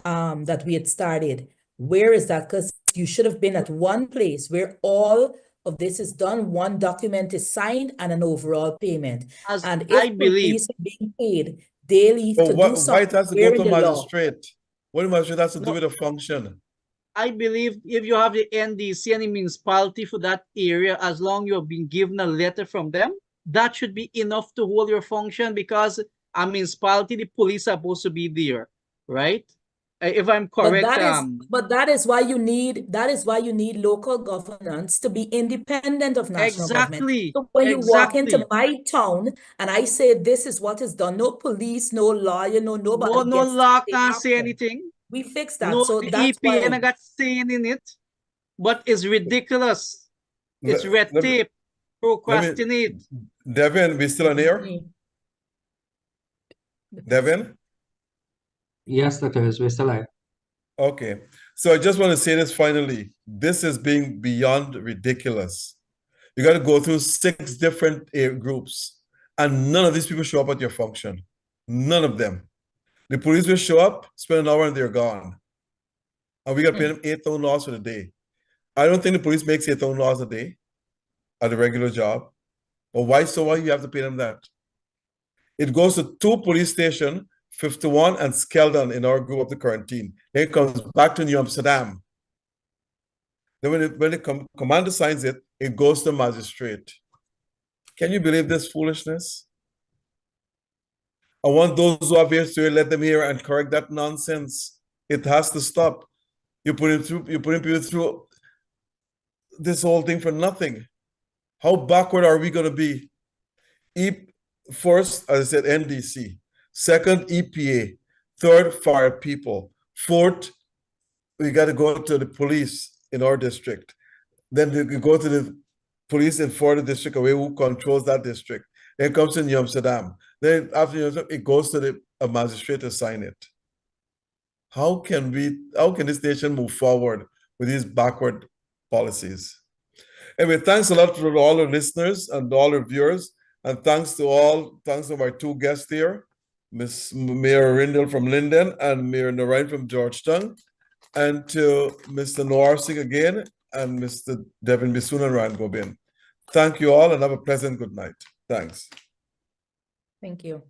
[SPEAKER 3] that we had started. Where is that? Because you should have been at one place where all of this is done, one document is signed, and an overall payment. And if police are being paid daily to do something,
[SPEAKER 2] why it has to go to magistrate? What the magistrate has to do with a function?
[SPEAKER 4] I believe if you have the NDC and the municipality for that area, as long you have been given a letter from them, that should be enough to hold your function, because a municipality, the police are supposed to be there, right? If I'm correct,
[SPEAKER 3] but that is why you need local governance to be independent of national government. So when you walk into my town and I say this is what is done, no police, no lawyer, nobody.
[SPEAKER 4] No law can't say anything.
[SPEAKER 3] We fixed that.
[SPEAKER 4] No,
[SPEAKER 3] so
[SPEAKER 4] the
[SPEAKER 3] that's
[SPEAKER 4] EPA
[SPEAKER 3] why
[SPEAKER 4] got saying in it, but it's ridiculous. It's red tape, procrastinate.
[SPEAKER 2] Devin, we still on air? Devin?
[SPEAKER 5] Yes, Dr. Rose, we're still live.
[SPEAKER 2] Okay. So I just want to say this finally. This is being beyond ridiculous. You got to go through 6 different groups, and none of these people show up at your function. None of them. The police will show up, spend an hour, and they're gone. And we got to pay them $8,000 for the day. I don't think the police makes $8,000 a day at a regular job. But why you have to pay them that? It goes to 2 police stations, 51 and Skeldon in our group of the quarantine. Then it comes back to New Amsterdam. Then when the commander signs it, it goes to magistrate. Can you believe this foolishness? I want those who have ears to hear, let them hear and correct that nonsense. It has to stop. You're putting people through this whole thing for nothing. How backward are we going to be? First, as I said, NDC. Second, EPA. Third, fire people. Fourth, we got to go to the police in our district. Then we go to the police in Florida district, away who controls that district. Then it comes to New Amsterdam. Then after New Amsterdam, it goes to a magistrate to sign it. How can this nation move forward with these backward policies? Anyway, thanks a lot to all our listeners and all our viewers. And thanks to my two guests here, Ms. Mayor Rindle from Linden and Mayor Narayan from Georgetown, and to Mr. Noir Singh again and Mr. Devin Bisun and Ryan Gobin. Thank you all and have a pleasant good night. Thanks.
[SPEAKER 3] Thank you.